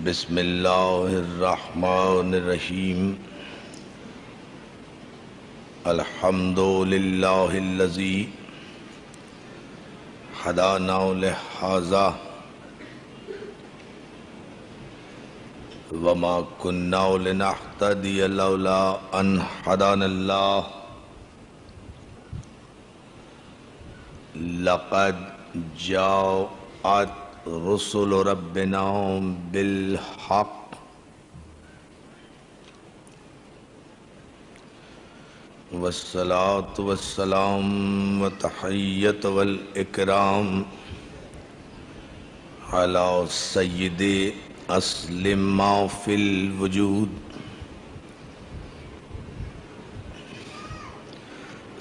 بسم اللہ الرحمن الرحیم الحمد للہ الذی ہدانا لہذا وما كنا لنهتدي لولا ان هدانا الله لقد جاءت رسل ربنا بالحق والصلاة والسلام والتحية والإكرام على سيد اصل ما في الوجود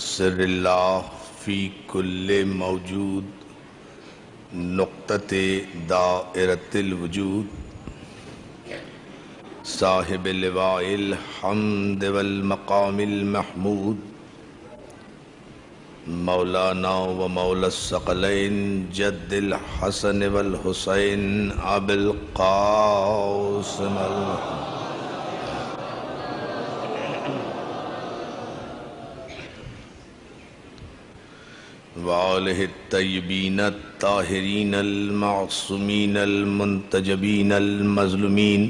سر اللہ فی کل موجود نقطۃ دائرۃ الوجود صاحب لواء الحمد والمقام المحمود مولانا و مولا الثقلین جد الحسن والحسین ابی القاسم وآلہ الطیبین الطاہرین المعصومین المنتجبین المظلومین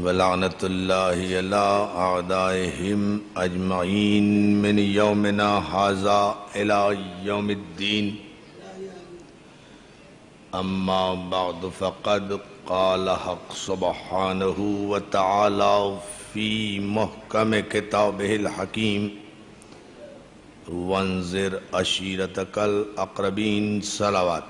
ولعنت اللہ علی اعدائہم اجمعین من یومنا ھذا الی یوم الدین اما بعد فقد قال حق سبحانہ وتعالی فی محکم کتابہ الحکیم وانذر عشیرتک الاقربین صلوات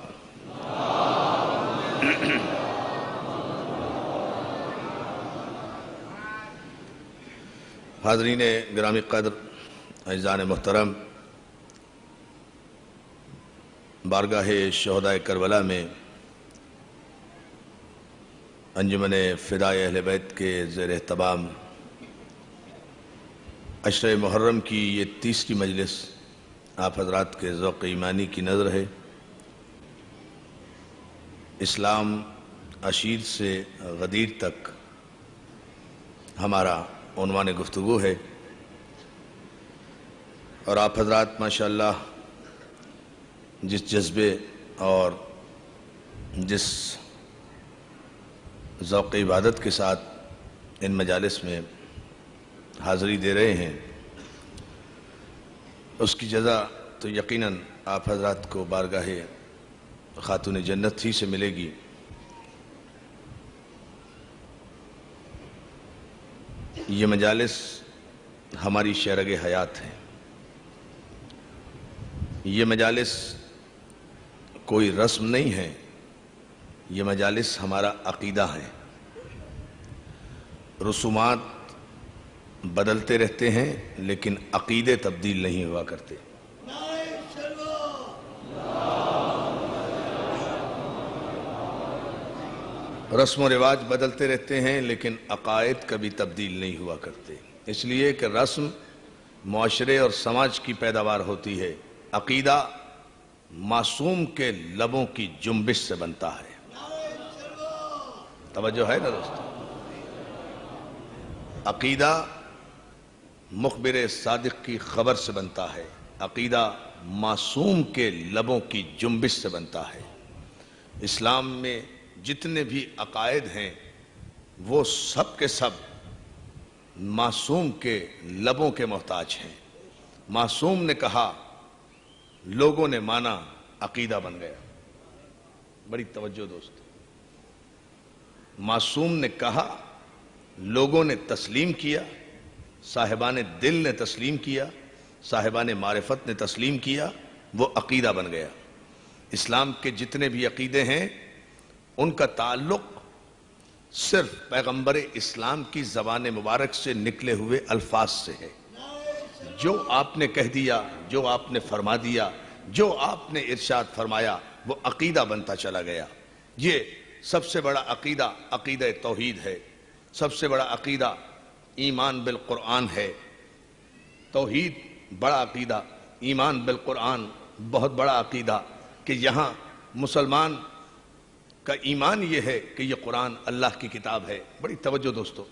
حاضرین گرامی قدر اعزان محترم، بارگاہ شہدائے کربلا میں انجمن فدائے اہل بیت کے زیر اہتمام عشرہ محرم کی یہ 30ویں مجلس آپ حضرات کے ذوق ایمانی کی نظر ہے۔ اسلام عشیر سے غدیر تک ہمارا عنوان گفتگو ہے، اور آپ حضرات ماشاءاللہ جس جذبے اور جس ذوق عبادت کے ساتھ ان مجالس میں حاضری دے رہے ہیں، اس کی جزا تو یقیناً آپ حضرات کو بارگاہ خاتون جنت ہی سے ملے گی۔ یہ مجالس ہماری شرگ حیات ہیں، یہ مجالس کوئی رسم نہیں ہے، یہ مجالس ہمارا عقیدہ ہے۔ رسومات بدلتے رہتے ہیں لیکن عقیدے تبدیل نہیں ہوا کرتے۔ رسم و رواج بدلتے رہتے ہیں لیکن عقائد کبھی تبدیل نہیں ہوا کرتے، اس لیے کہ رسم معاشرے اور سماج کی پیداوار ہوتی ہے، عقیدہ معصوم کے لبوں کی جنبش سے بنتا ہے۔ توجہ ہے نا دوستو؟ عقیدہ مخبر صادق کی خبر سے بنتا ہے، عقیدہ معصوم کے لبوں کی جنبش سے بنتا ہے۔ اسلام میں جتنے بھی عقائد ہیں وہ سب کے سب معصوم کے لبوں کے محتاج ہیں۔ معصوم نے کہا، لوگوں نے مانا، عقیدہ بن گیا۔ بڑی توجہ دوست، معصوم نے کہا، لوگوں نے تسلیم کیا، صاحبان دل نے تسلیم کیا، صاحبان معرفت نے تسلیم کیا، وہ عقیدہ بن گیا۔ اسلام کے جتنے بھی عقیدے ہیں ان کا تعلق صرف پیغمبر اسلام کی زبان مبارک سے نکلے ہوئے الفاظ سے ہے۔ جو آپ نے کہہ دیا، جو آپ نے فرما دیا، جو آپ نے ارشاد فرمایا، وہ عقیدہ بنتا چلا گیا۔ یہ سب سے بڑا عقیدہ عقیدہ توحید ہے، سب سے بڑا عقیدہ ایمان بالقرآن ہے۔ توحید بڑا عقیدہ، ایمان بالقرآن بہت بڑا عقیدہ، کہ یہاں مسلمان کا ایمان یہ ہے کہ یہ قرآن اللہ کی کتاب ہے. بڑی توجہ دوستو،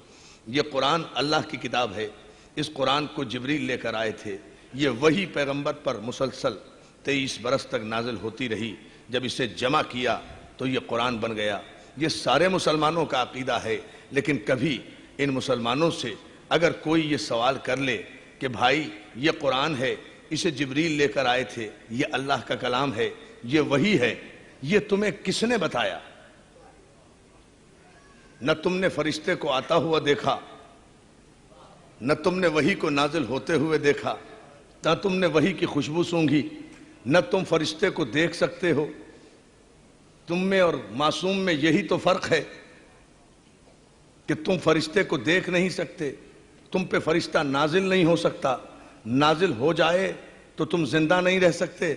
یہ قرآن اللہ کی کتاب ہے. اس قرآن کو جبریل لے کر آئے تھے. یہ وہی پیغمبر پر مسلسل 23 برس تک نازل ہوتی رہی. جب اسے جمع کیا تو یہ قرآن بن گیا. یہ سارے مسلمانوں کا عقیدہ ہے. لیکن کبھی ان مسلمانوں سے اگر کوئی یہ سوال کر لے کہ بھائی یہ قرآن ہے، اسے جبریل لے کر آئے تھے، یہ اللہ کا کلام ہے، یہ وہی ہے، یہ تمہیں کس نے بتایا؟ نہ تم نے فرشتے کو آتا ہوا دیکھا، نہ تم نے وحی کو نازل ہوتے ہوئے دیکھا، نہ تم نے وحی کی خوشبو سونگھی، نہ تم فرشتے کو دیکھ سکتے ہو. تم میں اور معصوم میں یہی تو فرق ہے کہ تم فرشتے کو دیکھ نہیں سکتے. تم پہ فرشتہ نازل نہیں ہو سکتا. نازل ہو جائے تو تم زندہ نہیں رہ سکتے.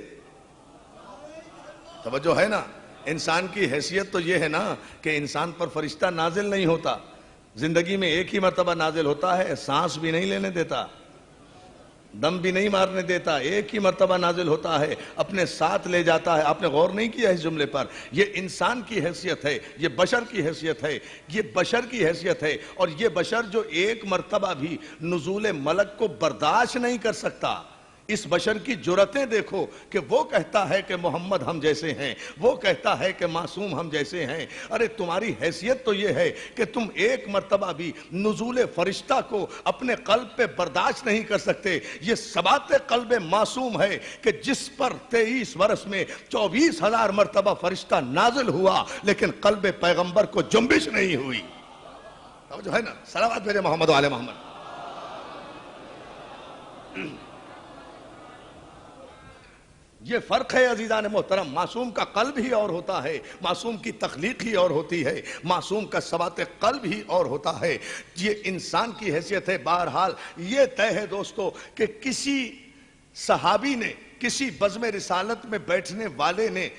توجہ ہے نا؟ انسان کی حیثیت تو یہ ہے نا کہ انسان پر فرشتہ نازل نہیں ہوتا. زندگی میں ایک ہی مرتبہ نازل ہوتا ہے، سانس بھی نہیں لینے دیتا، دم بھی نہیں مارنے دیتا. ایک ہی مرتبہ نازل ہوتا ہے، اپنے ساتھ لے جاتا ہے. آپ نے غور نہیں کیا اس جملے پر؟ یہ انسان کی حیثیت ہے، یہ بشر کی حیثیت ہے، یہ بشر کی حیثیت ہے. اور یہ بشر جو ایک مرتبہ بھی نزول ملک کو برداشت نہیں کر سکتا. اس بشر کی جرأتیں دیکھو کہ وہ کہتا ہے کہ محمد ہم جیسے ہیں، وہ کہتا ہے کہ معصوم ہم جیسے ہیں. ارے تمہاری حیثیت تو یہ ہے کہ تم ایک مرتبہ بھی نزول فرشتہ کو اپنے قلب پہ برداشت نہیں کر سکتے. یہ ثبات قلب معصوم ہے کہ جس پر 23 برس میں 24,000 مرتبہ فرشتہ نازل ہوا لیکن قلب پیغمبر کو جنبش نہیں ہوئی. جو ہے نا، صلوات بھیجے محمد و آل محمد. یہ فرق ہے عزیزان محترم. معصوم کا قلب ہی اور ہوتا ہے، معصوم کی تخلیق ہی اور ہوتی ہے، معصوم کا ثبات قلب ہی اور ہوتا ہے. یہ انسان کی حیثیت ہے. بہرحال یہ طے ہے دوستو کہ کسی صحابی نے، کسی بزم رسالت میں بیٹھنے والے نے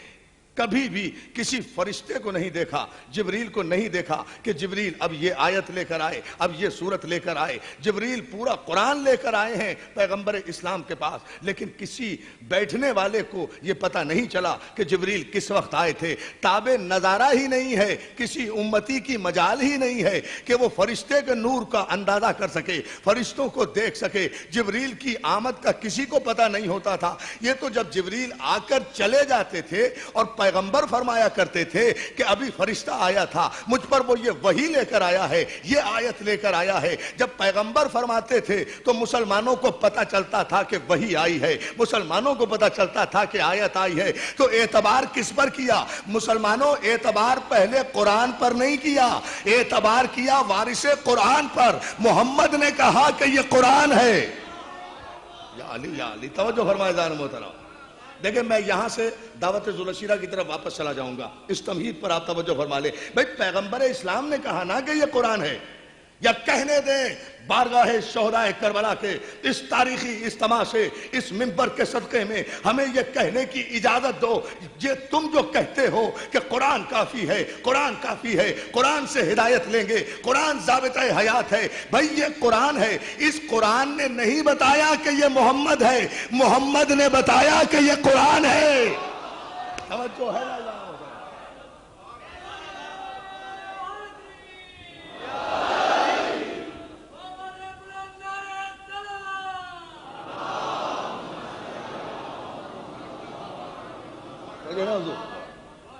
کبھی بھی کسی فرشتے کو نہیں دیکھا، جبریل کو نہیں دیکھا کہ جبریل اب یہ آیت لے کر آئے، اب یہ سورت لے کر آئے. جبریل پورا قرآن لے کر آئے ہیں پیغمبر اسلام کے پاس، لیکن کسی بیٹھنے والے کو یہ پتہ نہیں چلا کہ جبریل کس وقت آئے تھے. تابع نظارہ ہی نہیں ہے، کسی امتی کی مجال ہی نہیں ہے کہ وہ فرشتے کے نور کا اندازہ کر سکے، فرشتوں کو دیکھ سکے. جبریل کی آمد کا کسی کو پتہ نہیں ہوتا تھا. یہ تو جب جبریل آ کر چلے جاتے تھے اور پیغمبر فرمایا کرتے تھے کہ ابھی فرشتہ آیا تھا مجھ پر، وہ یہ وحی لے کر آیا ہے، یہ آیت لے کر آیا ہے. جب پیغمبر فرماتے تھے تو مسلمانوں کو پتہ چلتا تھا کہ وحی آئی ہے، مسلمانوں کو پتہ چلتا تھا کہ آیت آئی ہے. تو اعتبار کس پر کیا؟ مسلمانوں اعتبار پہلے قرآن پر نہیں کیا، اعتبار کیا وارث قرآن پر. محمد نے کہا کہ یہ قرآن ہے. یا علی توجہ فرمائے جان محترم. دیکھیں میں یہاں سے دعوت ذوالعشیرہ کی طرف واپس چلا جاؤں گا. اس تمہید پر آپ توجہ فرما لیں. بھئی پیغمبر اسلام نے کہا نا کہ یہ قرآن ہے، یا کہنے دیں بارگاہ شہداء کربلا کے اس تاریخی اجتماع سے، اس منبر کے صدقے میں ہمیں یہ کہنے کی اجازت دو. یہ تم جو کہتے ہو کہ قرآن کافی ہے، قرآن کافی ہے، قرآن سے ہدایت لیں گے، قرآن ضابطہ حیات ہے. بھئی یہ قرآن ہے. اس قرآن نے نہیں بتایا کہ یہ محمد ہے، محمد نے بتایا کہ یہ قرآن ہے. توجہ ہے نا؟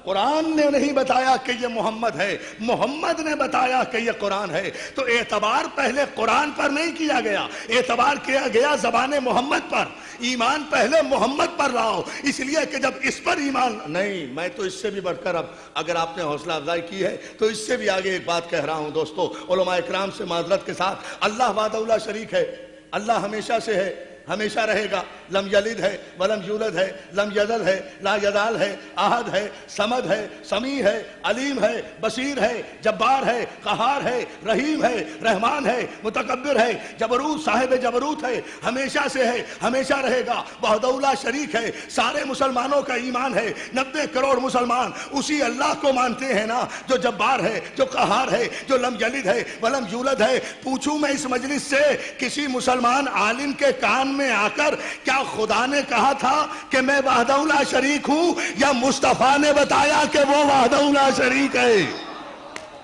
قرآن نے نہیں بتایا کہ یہ محمد ہے، محمد نے بتایا کہ یہ قرآن ہے. تو اعتبار پہلے قرآن پر نہیں کیا گیا، اعتبار کیا گیا زبان محمد پر. ایمان پہلے محمد پر لاؤ. اس لیے کہ جب اس پر ایمان نہیں، میں تو اس سے بھی بڑھ کر اب اگر آپ نے حوصلہ افزائی کی ہے تو اس سے بھی آگے ایک بات کہہ رہا ہوں دوستو. علماء اکرام سے معذرت کے ساتھ، اللہ وحدہ لا شریک ہے، اللہ ہمیشہ سے ہے، ہمیشہ رہے گا. لم یلد ہے ولم یولد ہے، لم یزل ہے، لا یزال ہے، احد ہے، صمد ہے، سمیع ہے، علیم ہے، بصیر ہے، جبار ہے، قہار ہے، رحیم ہے، رحمان ہے، متکبر ہے، جبروت صاحب جبروت ہے، ہمیشہ سے ہے، ہمیشہ رہے گا، وحدہ لا شریک ہے. سارے مسلمانوں کا ایمان ہے. 90 کروڑ مسلمان اسی اللہ کو مانتے ہیں نا جو جبار ہے، جو قہار ہے، جو لم یلد ہے ولم یولد ہے. پوچھوں میں اس مجلس سے کسی مسلمان عالم کے کان میں آ کر کیا خدا نے کہا تھا کہ میں وحدہ لا شریک ہوں، یا مصطفیٰ نے بتایا کہ وہ وحدہ لا شریک ہے؟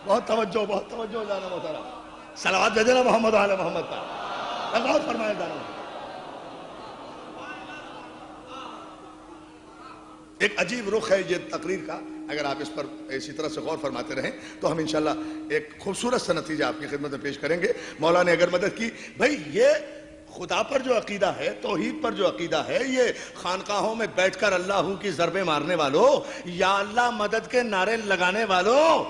بہت توجہ جانا محترم، صلوات بھیجنا محمد علی محمد پر، غور فرمائے جانا۔ ایک عجیب رخ ہے یہ تقریر کا، اگر آپ اس پر اسی طرح سے غور فرماتے رہیں تو ہم انشاءاللہ ایک خوبصورت سا نتیجہ آپ کی خدمت میں پیش کریں گے۔ مولا نے اگر مدد کی، بھئی یہ خدا پر جو عقیدہ ہے، توحید پر جو عقیدہ ہے، یہ خانقاہوں میں بیٹھ کر اللہ کی ضربیں مارنے والوں، یا اللہ مدد کے نعرے لگانے والوں،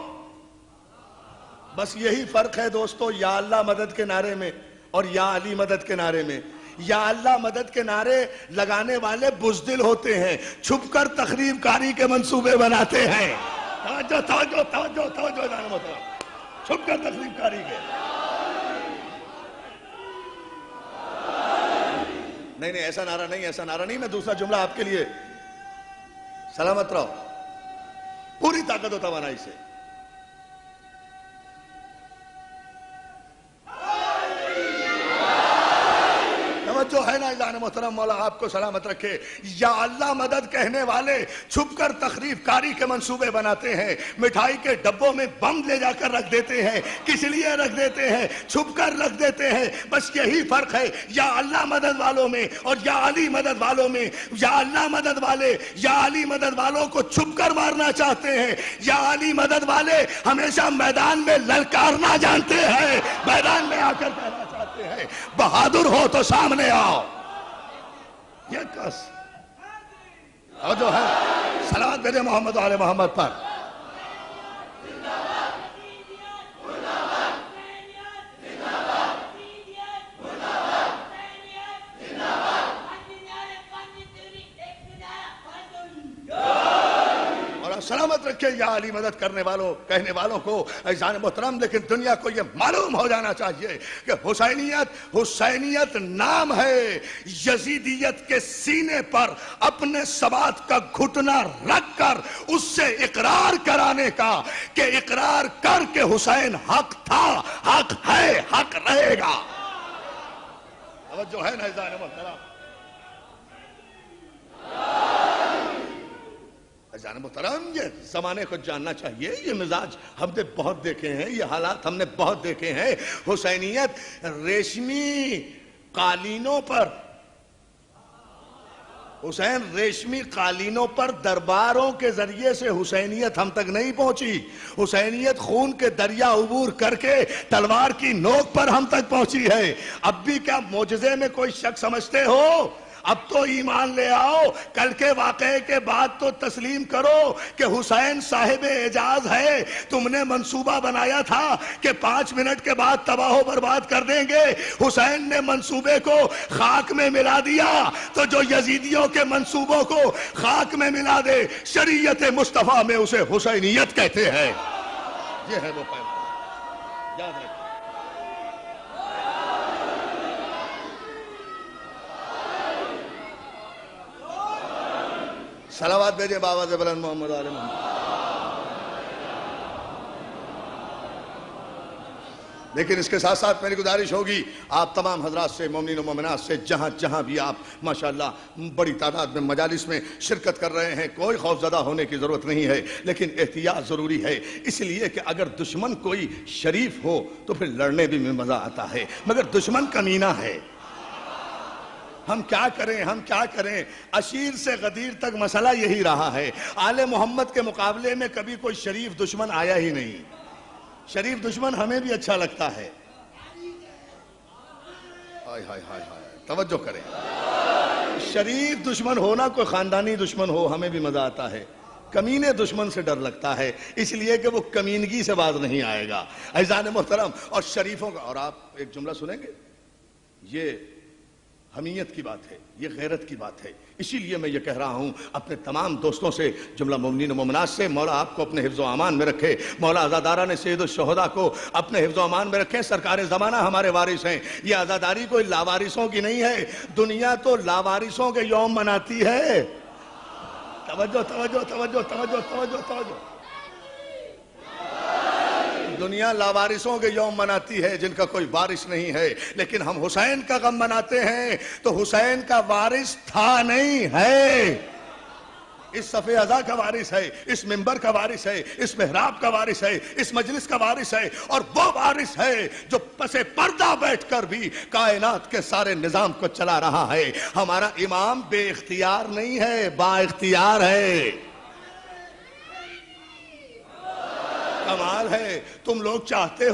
بس یہی فرق ہے دوستو، یا اللہ مدد کے نعرے میں اور یا علی مدد کے نعرے میں۔ یا اللہ مدد کے نعرے لگانے والے بزدل ہوتے ہیں، چھپ کر تخریب کاری کے منصوبے بناتے ہیں۔ توجہ جانا محترم، چھپ کر تخریب کاری کے۔ نہیں ایسا نعرہ نہیں، میں دوسرا جملہ آپ کے لیے، سلامت رہو پوری طاقت و توانائی سے۔ جو ہے نا اعلان محترم، مولا آپ کو سلامت رکھے۔ یا اللہ مدد کہنے والے چھپ کر تخریب کاری کے منصوبے بناتے ہیں، مٹھائی کے ڈبوں میں بم لے جا کر رکھ دیتے ہیں۔ کس لیے رکھ دیتے ہیں؟ چھپ کر رکھ دیتے ہیں۔ بس یہی فرق ہے یا اللہ مدد والوں میں اور یا علی مدد والوں میں۔ یا اللہ مدد والے یا علی مدد والوں کو چھپ کر مارنا چاہتے ہیں، یا علی مدد والے ہمیشہ میدان میں للکارنا جانتے ہیں، میدان میں آ کر کہنا چاہتے ہیں بہادر ہو تو سامنے آؤ۔ یہ کس اور جو ہے صلوات بھیجے محمد علی محمد پر۔ سلامت رکھے یا علی مدد کرنے والوں کہنے والوں کو عزیزان محترم، لیکن دنیا کو یہ معلوم ہو جانا چاہیے کہ حسینیت نام ہے، یزیدیت کے سینے پر اپنے ثبات کا گھٹنا رکھ کر اس سے اقرار کرانے کا کہ اقرار کر کے حسین حق تھا، حق ہے، حق رہے گا۔ جو ہے نا عزیزان محترم، عزیزان محترم، یہ زمانے کو جاننا چاہیے، یہ مزاج ہم نے بہت دیکھے ہیں، یہ حالات ہم نے بہت دیکھے ہیں۔ حسینیت ریشمی قالینوں پر، حسین ریشمی قالینوں پر درباروں کے ذریعے سے حسینیت ہم تک نہیں پہنچی، حسینیت خون کے دریا عبور کر کے تلوار کی نوک پر ہم تک پہنچی ہے۔ اب بھی کیا معجزے میں کوئی شک سمجھتے ہو؟ اب تو ایمان لے آؤ، کل کے واقعے کے بعد تو تسلیم کرو کہ حسین صاحب اعجاز ہے۔ تم نے منصوبہ بنایا تھا کہ 5 منٹ کے بعد تباہ و برباد کر دیں گے، حسین نے منصوبے کو خاک میں ملا دیا۔ تو جو یزیدیوں کے منصوبوں کو خاک میں ملا دے، شریعت مصطفیٰ میں اسے حسینیت کہتے ہیں۔ یہ ہے وہ پیغام، یاد رکھیں۔ صلوات بھیجے بابا سے بلند محمد علی محمد۔ لیکن اس کے ساتھ ساتھ میری گزارش ہوگی آپ تمام حضرات سے، مومنین و مومنات سے، جہاں جہاں بھی آپ ماشاءاللہ بڑی تعداد میں مجالس میں شرکت کر رہے ہیں، کوئی خوف زدہ ہونے کی ضرورت نہیں ہے، لیکن احتیاط ضروری ہے، اس لیے کہ اگر دشمن کوئی شریف ہو تو پھر لڑنے بھی میں مزہ آتا ہے، مگر دشمن کمینہ ہے۔ ہم کیا کریں؟ اشیر سے غدیر تک مسئلہ یہی رہا ہے۔ آل محمد کے مقابلے میں کبھی کوئی شریف دشمن آیا ہی نہیں۔ شریف دشمن ہمیں بھی اچھا لگتا ہے۔ توجہ کریں، شریف دشمن ہونا، کوئی خاندانی دشمن ہو، ہمیں بھی مزہ آتا ہے۔ کمینے دشمن سے ڈر لگتا ہے، اس لیے کہ وہ کمینگی سے باز نہیں آئے گا۔ عزیزان محترم، اور شریفوں کا، اور آپ ایک جملہ سنیں گے، یہ حمیت کی بات ہے، یہ غیرت کی بات ہے۔ اسی لیے میں یہ کہہ رہا ہوں اپنے تمام دوستوں سے، جملہ مومنین و مومنات سے، مولا آپ کو اپنے حفظ و امان میں رکھے، مولا عزاداران سید الشہداء کو اپنے حفظ و امان میں رکھیں۔ سرکار زمانہ ہمارے وارث ہیں، یہ عزاداری کوئی لاوارثوں کی نہیں ہے، دنیا تو لاوارثوں کے یوم مناتی ہے۔ توجہ۔ دنیا لاوارثوں کے یوم مناتی ہے جن کا کوئی وارث نہیں ہے، لیکن ہم حسین کا غم مناتے ہیں تو حسین کا وارث تھا نہیں ہے، اس صف ازا کا وارث ہے، اس منبر کا وارث ہے، اس محراب کا وارث ہے، اس مجلس کا وارث ہے، اور وہ وارث ہے جو پس پردہ بیٹھ کر بھی کائنات کے سارے نظام کو چلا رہا ہے۔ ہمارا امام بے اختیار نہیں ہے، با اختیار ہے۔ کمال ہے، تم لوگ چاہتے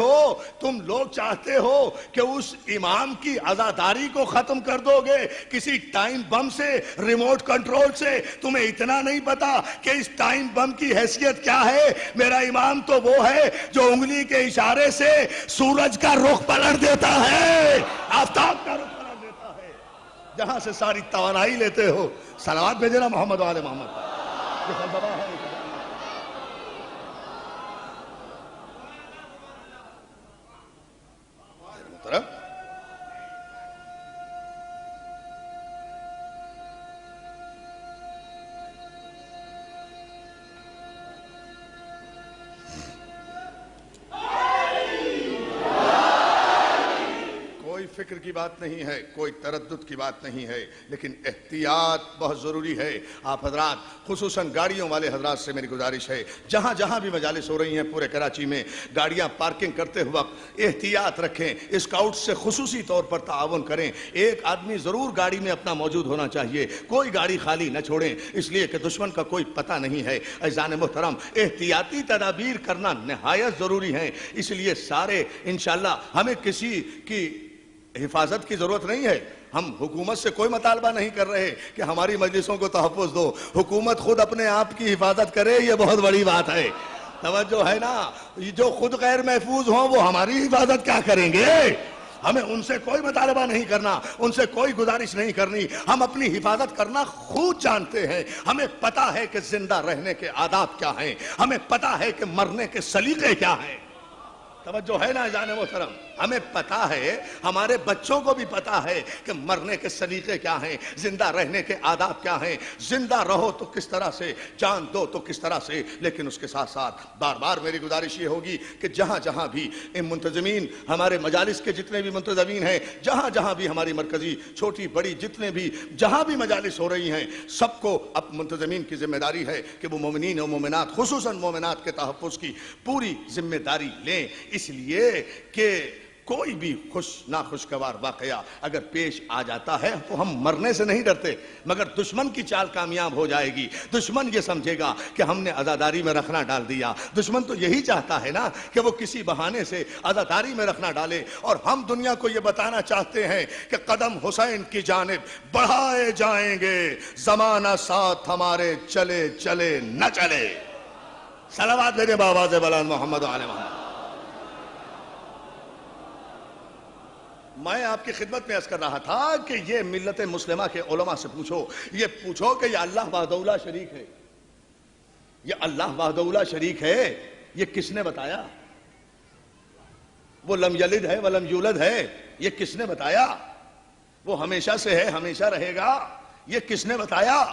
ہو کہ اس امام کی عزاداری کو ختم کر دو گے کسی ٹائم بم سے، ریموٹ کنٹرول سے۔ تمہیں اتنا نہیں پتا کہ اس ٹائم بم کی حیثیت کیا ہے؟ میرا امام تو وہ ہے جو انگلی کے اشارے سے سورج کا رخ پلٹ دیتا ہے، آفتاب کا رخ پلٹ دیتا ہے، جہاں سے ساری توانائی لیتے ہو۔ صلوات بھیجنا محمد و آل محمد۔ کوئی فکر کی بات نہیں ہے، کوئی تردد کی بات نہیں ہے، لیکن احتیاط بہت ضروری ہے۔ آپ حضرات، خصوصاً گاڑیوں والے حضرات سے میری گزارش ہے، جہاں جہاں بھی مجالس ہو رہی ہیں پورے کراچی میں، گاڑیاں پارکنگ کرتے وقت احتیاط رکھیں، اسکاؤٹ سے خصوصی طور پر تعاون کریں۔ ایک آدمی ضرور گاڑی میں اپنا موجود ہونا چاہیے، کوئی گاڑی خالی نہ چھوڑیں، اس لیے کہ دشمن کا کوئی پتہ نہیں ہے۔ عزیزان محترم، احتیاطی تدابیر کرنا نہایت ضروری ہے، اس لیے سارے انشاءاللہ ہمیں کسی کی حفاظت کی ضرورت نہیں ہے۔ ہم حکومت سے کوئی مطالبہ نہیں کر رہے کہ ہماری مجلسوں کو تحفظ دو، حکومت خود اپنے آپ کی حفاظت کرے، یہ بہت بڑی بات ہے۔ توجہ ہے نا، جو خود غیر محفوظ ہوں وہ ہماری حفاظت کیا کریں گے؟ ہمیں ان سے کوئی مطالبہ نہیں کرنا، ان سے کوئی گزارش نہیں کرنی، ہم اپنی حفاظت کرنا خود جانتے ہیں۔ ہمیں پتا ہے کہ زندہ رہنے کے آداب کیا ہیں، ہمیں پتا ہے کہ مرنے کے سلیقے کیا ہیں۔ توجہ ہے نا عزیزان محترم، ہمیں پتا ہے، ہمارے بچوں کو بھی پتا ہے کہ مرنے کے سلیقے کیا ہیں، زندہ رہنے کے آداب کیا ہیں، زندہ رہو تو کس طرح سے، جان دو تو کس طرح سے۔ لیکن اس کے ساتھ ساتھ بار بار میری گزارش یہ ہوگی کہ جہاں جہاں بھی منتظمین، ہمارے مجالس کے جتنے بھی منتظمین ہیں، جہاں جہاں بھی ہماری مرکزی چھوٹی بڑی جتنے بھی جہاں بھی مجالس ہو رہی ہیں، سب کو اب منتظمین کی ذمہ داری ہے کہ وہ مومنین و مومنات، خصوصاً مومنات کے تحفظ کی پوری ذمہ داری لیں، اس لیے کہ کوئی بھی خوش ناخوشگوار واقعہ اگر پیش آ جاتا ہے تو ہم مرنے سے نہیں ڈرتے، مگر دشمن کی چال کامیاب ہو جائے گی۔ دشمن یہ سمجھے گا کہ ہم نے عزاداری میں رکھنا ڈال دیا۔ دشمن تو یہی چاہتا ہے نا کہ وہ کسی بہانے سے عزاداری میں رکھنا ڈالے، اور ہم دنیا کو یہ بتانا چاہتے ہیں کہ قدم حسین کی جانب بڑھائے جائیں گے، زمانہ ساتھ ہمارے چلے چلے نہ چلے۔ صلوات بھیجیں بآواز بلند محمد و آل محمد۔ میں آپ کی خدمت میں عرض کر رہا تھا کہ یہ ملت مسلمہ کے علماء سے پوچھو، یہ پوچھو کہ یہ اللہ وحدہ لا شریک ہے، یہ اللہ وحدہ لا شریک ہے، یہ کس نے بتایا؟ وہ لم یلد ہے ولم یولد ہے، یہ کس نے بتایا؟ وہ ہمیشہ سے ہے، ہمیشہ رہے گا، یہ کس نے بتایا؟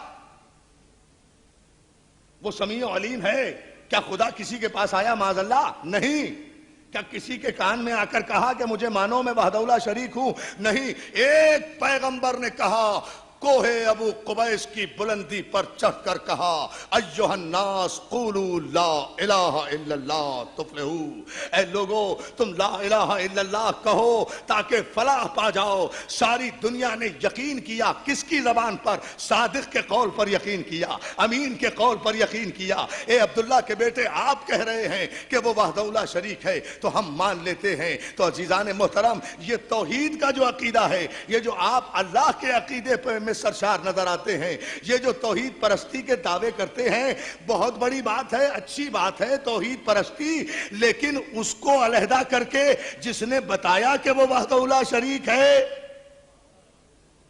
وہ سمیع و علیم ہے، کیا خدا کسی کے پاس آیا معاذ اللہ؟ نہیں۔ کیا کسی کے کان میں آ کر کہا کہ مجھے مانو میں وحدہ لا شریک ہوں؟ نہیں۔ ایک پیغمبر نے کہا، کوہ ابو قبیس کی بلندی پر چڑھ کر کہا، ایھا الناس قولوا لا الہ الا اللہ تفلحوا، اے لوگو تم لا الہ الا اللہ کہو تاکہ فلاح پا جاؤ۔ ساری دنیا نے یقین کیا، کس کی زبان پر؟ صادق کے قول پر یقین کیا، امین کے قول پر یقین کیا۔ اے عبداللہ کے بیٹے، آپ کہہ رہے ہیں کہ وہ وحدہ لا شریک ہے تو ہم مان لیتے ہیں۔ تو عزیزان محترم، یہ توحید کا جو عقیدہ ہے، یہ جو آپ اللہ کے عقیدے پر میں سرشار نظر آتے ہیں، یہ جو توحید پرستی کے دعوے کرتے ہیں، بہت بڑی بات ہے، اچھی بات ہے توحید پرستی، لیکن اس کو علیحدہ کر کے جس نے بتایا کہ وہ وحدہ لا شریک ہے،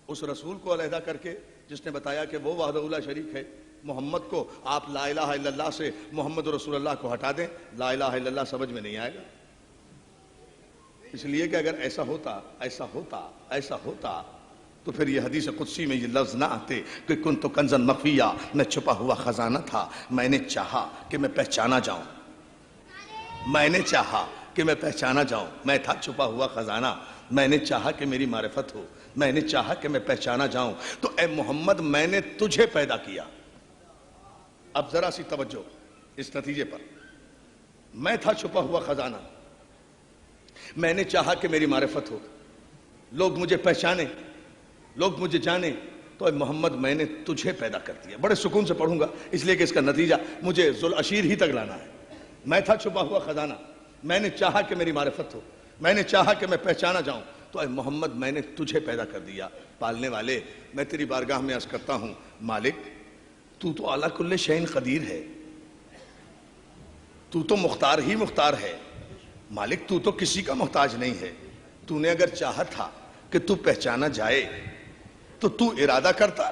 اس رسول کو علیحدہ کر کے جس نے بتایا کہ وہ وحدہ لا شریک ہے، محمد کو آپ لا الہ الا اللہ سے محمد رسول اللہ کو ہٹا دیں، لا الہ الا اللہ سمجھ میں نہیں آئے گا۔ اس لیے کہ اگر ایسا ہوتا تو پھر یہ حدیث قدسی میں یہ لفظ نہ آتے کہ کنت کنزا مخفیہ، میں چھپا ہوا خزانہ تھا، میں نے چاہا کہ میں پہچانا جاؤں۔ میں نے چاہا کہ میں پہچانا جاؤں، میں تھا چھپا ہوا خزانہ، میں نے چاہا کہ میری معرفت ہو، میں نے چاہا کہ میں پہچانا جاؤں، تو اے محمد میں نے تجھے پیدا کیا۔ اب ذرا سی توجہ اس نتیجے پر، میں تھا چھپا ہوا خزانہ، میں نے چاہا کہ میری معرفت ہو، لوگ مجھے پہچانے، لوگ مجھے جانے، تو اے محمد میں نے تجھے پیدا کر دیا۔ بڑے سکون سے پڑھوں گا اس لیے کہ اس کا نتیجہ مجھے ذوالعشیر ہی تک لانا ہے۔ میں تھا چھپا ہوا خزانہ، میں نے چاہا کہ میری معرفت ہو، میں نے چاہا کہ میں پہچانا جاؤں، تو اے محمد میں نے تجھے پیدا کر دیا۔ پالنے والے، میں تیری بارگاہ میں عرض کرتا ہوں، مالک تو تو اعلیٰ کل شیء قدیر ہے، تو تو مختار ہی مختار ہے، مالک تو تو کسی کا محتاج نہیں ہے۔ تو نے اگر چاہا تھا کہ تو پہچانا جائے تو تو ارادہ کرتا،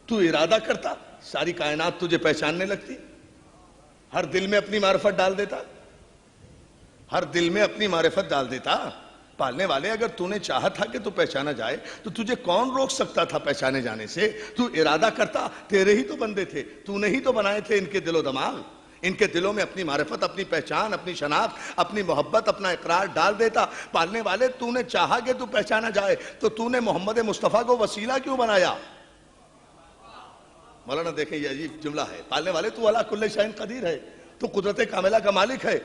تو ارادہ کرتا ساری کائنات تجھے پہچاننے لگتی، ہر دل میں اپنی معرفت ڈال دیتا، ہر دل میں اپنی معرفت ڈال دیتا۔ پالنے والے، اگر تو نے چاہا تھا کہ تو پہچانا جائے تو تجھے کون روک سکتا تھا پہچانے جانے سے؟ تو ارادہ کرتا، تیرے ہی تو بندے تھے، تو نے ہی تو بنائے تھے ان کے دل و دماغ، ان کے دلوں میں اپنی معرفت، اپنی پہچان، اپنی شناخت، اپنی محبت، اپنا اقرار ڈال دیتا۔ پالنے والے، تو نے چاہا کہ تو پہچانا جائے تو تو نے محمد مصطفیٰ کو وسیلہ کیوں بنایا؟ مولانا دیکھیں یہ عجیب جملہ ہے، پالنے والے تو اعلیٰ کل شیء قدیر ہے، تو قدرت کاملہ کا مالک ہے،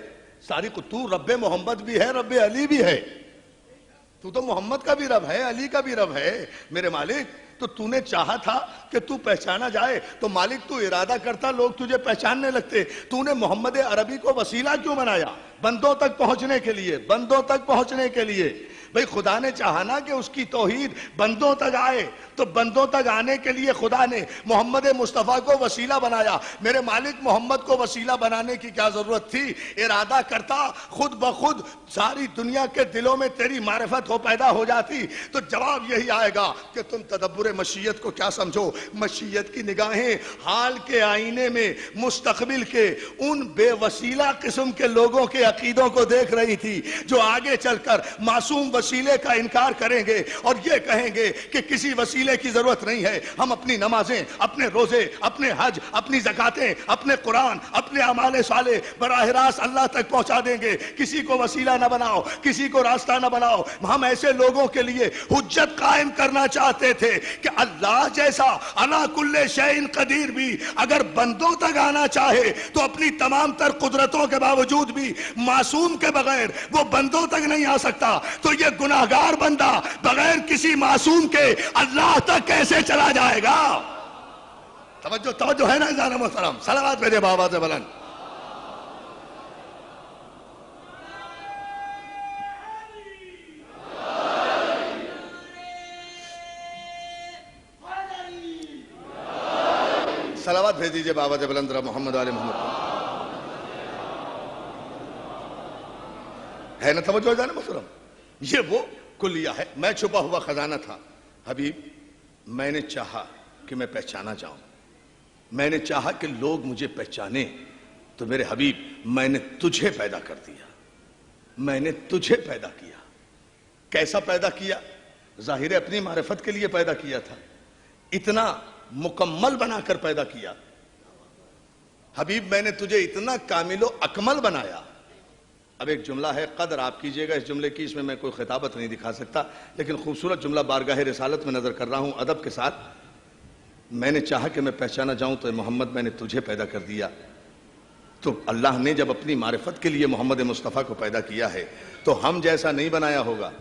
ساری تو رب محمد بھی ہے، رب علی بھی ہے، تو محمد کا بھی رب ہے، علی کا بھی رب ہے میرے مالک۔ تو نے چاہا تھا کہ تو پہچانا جائے تو مالک تو ارادہ کرتا، لوگ تجھے پہچاننے لگتے۔ تو نے محمد عربی کو وسیلہ کیوں بنایا؟ بندوں تک پہنچنے کے لیے، بندوں تک پہنچنے کے لیے۔ بھئی خدا نے چاہا نا کہ اس کی توحید بندوں تک آئے، تو بندوں تک آنے کے لیے خدا نے محمد مصطفیٰ کو وسیلہ بنایا۔ میرے مالک محمد کو وسیلہ بنانے کی کیا ضرورت تھی؟ ارادہ کرتا، خود بخود ساری دنیا کے دلوں میں تیری معرفت ہو پیدا ہو جاتی۔ تو جواب یہی آئے گا کہ تم تدبر مشیت کو کیا سمجھو؟ مشیت کی نگاہیں حال کے آئینے میں مستقبل کے ان بے وسیلہ قسم کے لوگوں کے عقیدوں کو دیکھ رہی تھی جو آگے چل کر معصوم وسیلے کا انکار کریں گے اور یہ کہیں گے کہ کسی وسیلے کی ضرورت نہیں ہے، ہم اپنی نمازیں، اپنے روزے، اپنے حج، اپنی زکاتیں، اپنے قرآن، اپنے اعمال صالح براہ راست اللہ تک پہنچا دیں گے، کسی کو وسیلہ نہ بناؤ، کسی کو راستہ نہ بناؤ۔ ہم ایسے لوگوں کے لیے حجت قائم کرنا چاہتے تھے کہ اللہ جیسا علی کل شیء قدیر بھی اگر بندوں تک آنا چاہے تو اپنی تمام تر قدرتوں کے باوجود بھی معصوم کے بغیر وہ بندوں تک نہیں آ سکتا، تو یہ گناہگار بندہ بغیر کسی معصوم کے اللہ تک کیسے چلا جائے گا؟ توجہ ہے نا عزیزان محترم؟ صلوات بھیجے بآواز بلند۔ صلوات بھیج دیجئے بآواز بلند محمد علی محمد۔ ہے نا توجہ عزیزان محترم؟ یہ وہ کلیہ ہے۔ میں چھپا ہوا خزانہ تھا، حبیب میں نے چاہا کہ میں پہچانا جاؤں، میں نے چاہا کہ لوگ مجھے پہچانے، تو میرے حبیب میں نے تجھے پیدا کر دیا، میں نے تجھے پیدا کیا۔ کیسا پیدا کیا؟ ظاہر اپنی معرفت کے لیے پیدا کیا تھا، اتنا مکمل بنا کر پیدا کیا۔ حبیب میں نے تجھے اتنا کامل و اکمل بنایا۔ اب ایک جملہ ہے، قدر آپ کیجئے گا اس جملے کی، اس میں کوئی خطابت نہیں دکھا سکتا، لیکن خوبصورت جملہ بارگاہ رسالت میں نظر کر رہا ہوں ادب کے ساتھ۔ میں نے چاہا کہ میں پہچانا جاؤں تو اے محمد میں نے تجھے پیدا کر دیا۔ تو اللہ نے جب اپنی معرفت کے لیے محمد مصطفیٰ کو پیدا کیا ہے تو ہم جیسا نہیں بنایا ہوگا،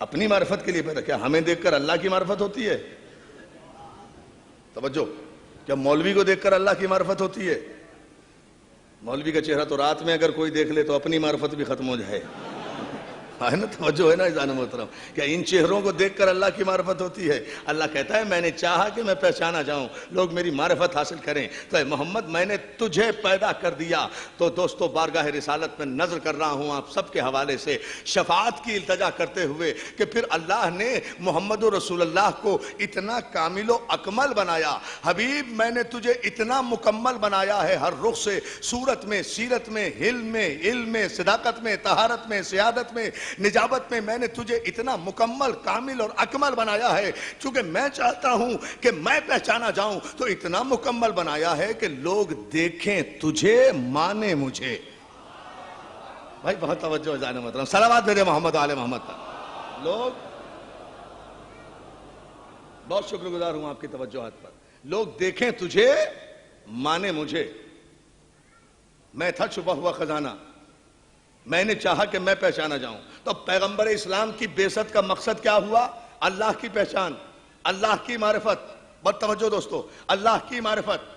اپنی معرفت کے لیے پیدا کیا۔ ہمیں دیکھ کر اللہ کی معرفت ہوتی ہے؟ توجہ، کیا مولوی کو دیکھ کر اللہ کی معرفت ہوتی ہے؟ مولوی کا چہرہ تو رات میں اگر کوئی دیکھ لے تو اپنی معرفت بھی ختم ہو جائے، ہے نا؟ توجہ ہے نا عزیزان محترم؟ کیا ان چہروں کو دیکھ کر اللہ کی معرفت ہوتی ہے؟ اللہ کہتا ہے میں نے چاہا کہ میں پہچانا جاؤں، لوگ میری معرفت حاصل کریں، تو اے محمد میں نے تجھے پیدا کر دیا۔ تو دوستو بارگاہ رسالت میں نظر کر رہا ہوں آپ سب کے حوالے سے شفاعت کی التجا کرتے ہوئے کہ پھر اللہ نے محمد رسول اللہ کو اتنا کامل و اکمل بنایا۔ حبیب میں نے تجھے اتنا مکمل بنایا ہے، ہر رخ سے، صورت میں، سیرت میں، حلم میں، علم میں، صداقت میں، طہارت میں، سیادت میں، نجابت میں نے تجھے اتنا مکمل کامل اور اکمل بنایا ہے، چونکہ میں چاہتا ہوں کہ میں پہچانا جاؤں تو اتنا مکمل بنایا ہے کہ لوگ دیکھیں تجھے مانے مجھے۔ بھائی بہت توجہ جانے محترم، صلوات بھیجے محمد آل محمد پر۔ لوگ، بہت شکر گزار ہوں آپ کی توجہات پر، لوگ دیکھیں تجھے مانے مجھے۔ میں تھا چھپا ہوا خزانہ، میں نے چاہا کہ میں پہچانا جاؤں۔ تو پیغمبر اسلام کی بعثت کا مقصد کیا ہوا؟ اللہ کی پہچان، اللہ کی معرفت۔ بہت توجہ دوستو، اللہ کی معرفت۔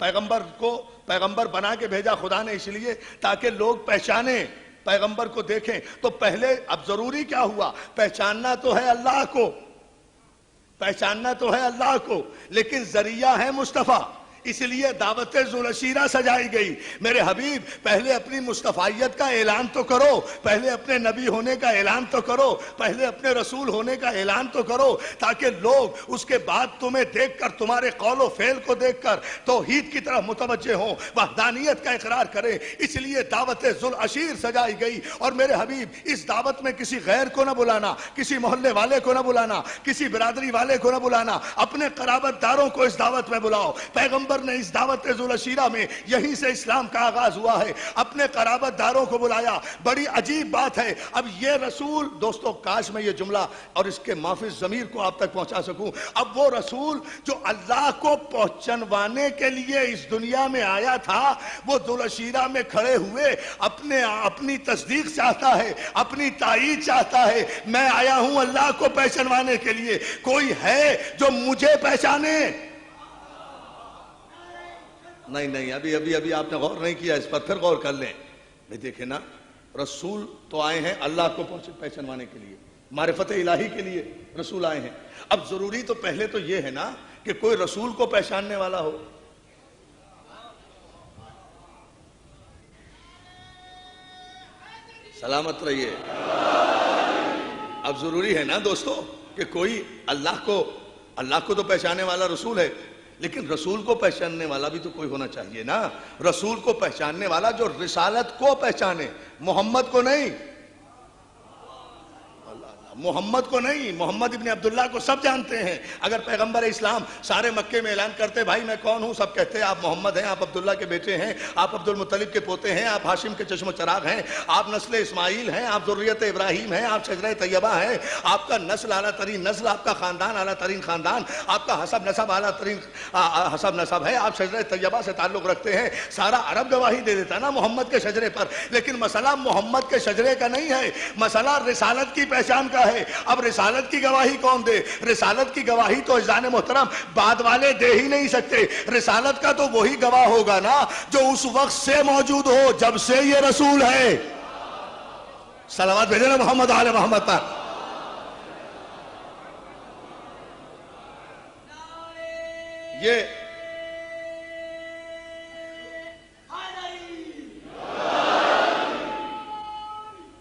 پیغمبر کو پیغمبر بنا کے بھیجا خدا نے اس لیے تاکہ لوگ پہچانیں، پیغمبر کو دیکھیں۔ تو پہلے اب ضروری کیا ہوا؟ پہچاننا تو ہے اللہ کو، پہچاننا تو ہے اللہ کو، لیکن ذریعہ ہے مصطفیٰ۔ اس لیے دعوت ذوالعشیرہ سجائی گئی۔ میرے حبیب پہلے اپنی مصطفیت کا اعلان تو کرو، پہلے اپنے نبی ہونے کا اعلان تو کرو، پہلے اپنے رسول ہونے کا اعلان تو کرو، تاکہ لوگ اس کے بعد تمہیں دیکھ کر، تمہارے قول و فعل کو دیکھ کر توحید کی طرف متوجہ ہوں، وحدانیت کا اقرار کریں۔ اس لیے دعوت ذوالعشیر سجائی گئی۔ اور میرے حبیب اس دعوت میں کسی غیر کو نہ بلانا، کسی محلے والے کو نہ بلانا، کسی برادری والے کو نہ بلانا، اپنے قرابت داروں کو اس دعوت میں بلاؤ۔ پیغمبر نے اس دعوت ذوالعشیرہ میں یہیں سے اسلام کا آغاز ہوا ہے، اپنے قرابت داروں کو بلایا۔ بڑی عجیب بات ہے، اب یہ رسول، دوستو کاش میں یہ جملہ اور اس کے مافذ ضمیر کو آپ تک پہنچا سکوں، اب وہ رسول جو اللہ کو پہچنوانے کے لیے اس دنیا میں آیا تھا، وہ ذوالعشیرہ میں کھڑے ہوئے اپنی تصدیق چاہتا ہے، اپنی تائید چاہتا ہے۔ میں آیا ہوں اللہ کو پہچنوانے کے لیے، کوئی ہے جو مجھے پہچانے؟ نہیں، ابھی آپ نے غور نہیں کیا اس پر، پھر غور کر لیں۔ بھئی دیکھیں نا، رسول تو آئے ہیں اللہ کو پہچنوانے کے لیے، معرفت الہی کے لیے رسول آئے ہیں۔ اب ضروری تو پہلے تو یہ ہے نا کہ کوئی رسول کو پہچاننے والا ہو۔ سلامت رہیے۔ اب ضروری ہے نا دوستو کہ کوئی اللہ کو تو پہچانے والا رسول ہے، لیکن رسول کو پہچاننے والا بھی تو کوئی ہونا چاہیے نا۔ رسول کو پہچاننے والا جو رسالت کو پہچانے، محمد کو نہیں، محمد کو نہیں۔ محمد ابن عبداللہ کو سب جانتے ہیں۔ اگر پیغمبر اسلام سارے مکے میں اعلان کرتے بھائی میں کون ہوں، سب کہتے آپ محمد ہیں، آپ عبداللہ کے بیٹے ہیں، آپ عبد المطلب کے پوتے ہیں، آپ ہاشم کے چشم و چراغ ہیں، آپ نسل اسماعیل ہیں، آپ ذریت ابراہیم ہیں، آپ شجرہ طیبہ ہیں، آپ کا نسل اعلیٰ ترین نسل، آپ کا خاندان اعلیٰ ترین خاندان، آپ کا حسب نسب اعلیٰ ترین حسب نسب ہے، آپ شجرہ طیبہ سے تعلق رکھتے ہیں۔ سارا عرب گواہی دے دیتا نا محمد کے شجرے پر، لیکن مسئلہ محمد کے شجرے کا نہیں ہے، مسئلہ رسالت کی پہچان کا ہے۔ اب رسالت کی گواہی کون دے؟ رسالت کی گواہی تو عزیزان محترم بعد والے دے ہی نہیں سکتے۔ رسالت کا تو وہی گواہ ہوگا نا جو اس وقت سے موجود ہو جب سے یہ رسول ہے۔ صلوات بھیجنا محمد آل محمد پر۔ یہ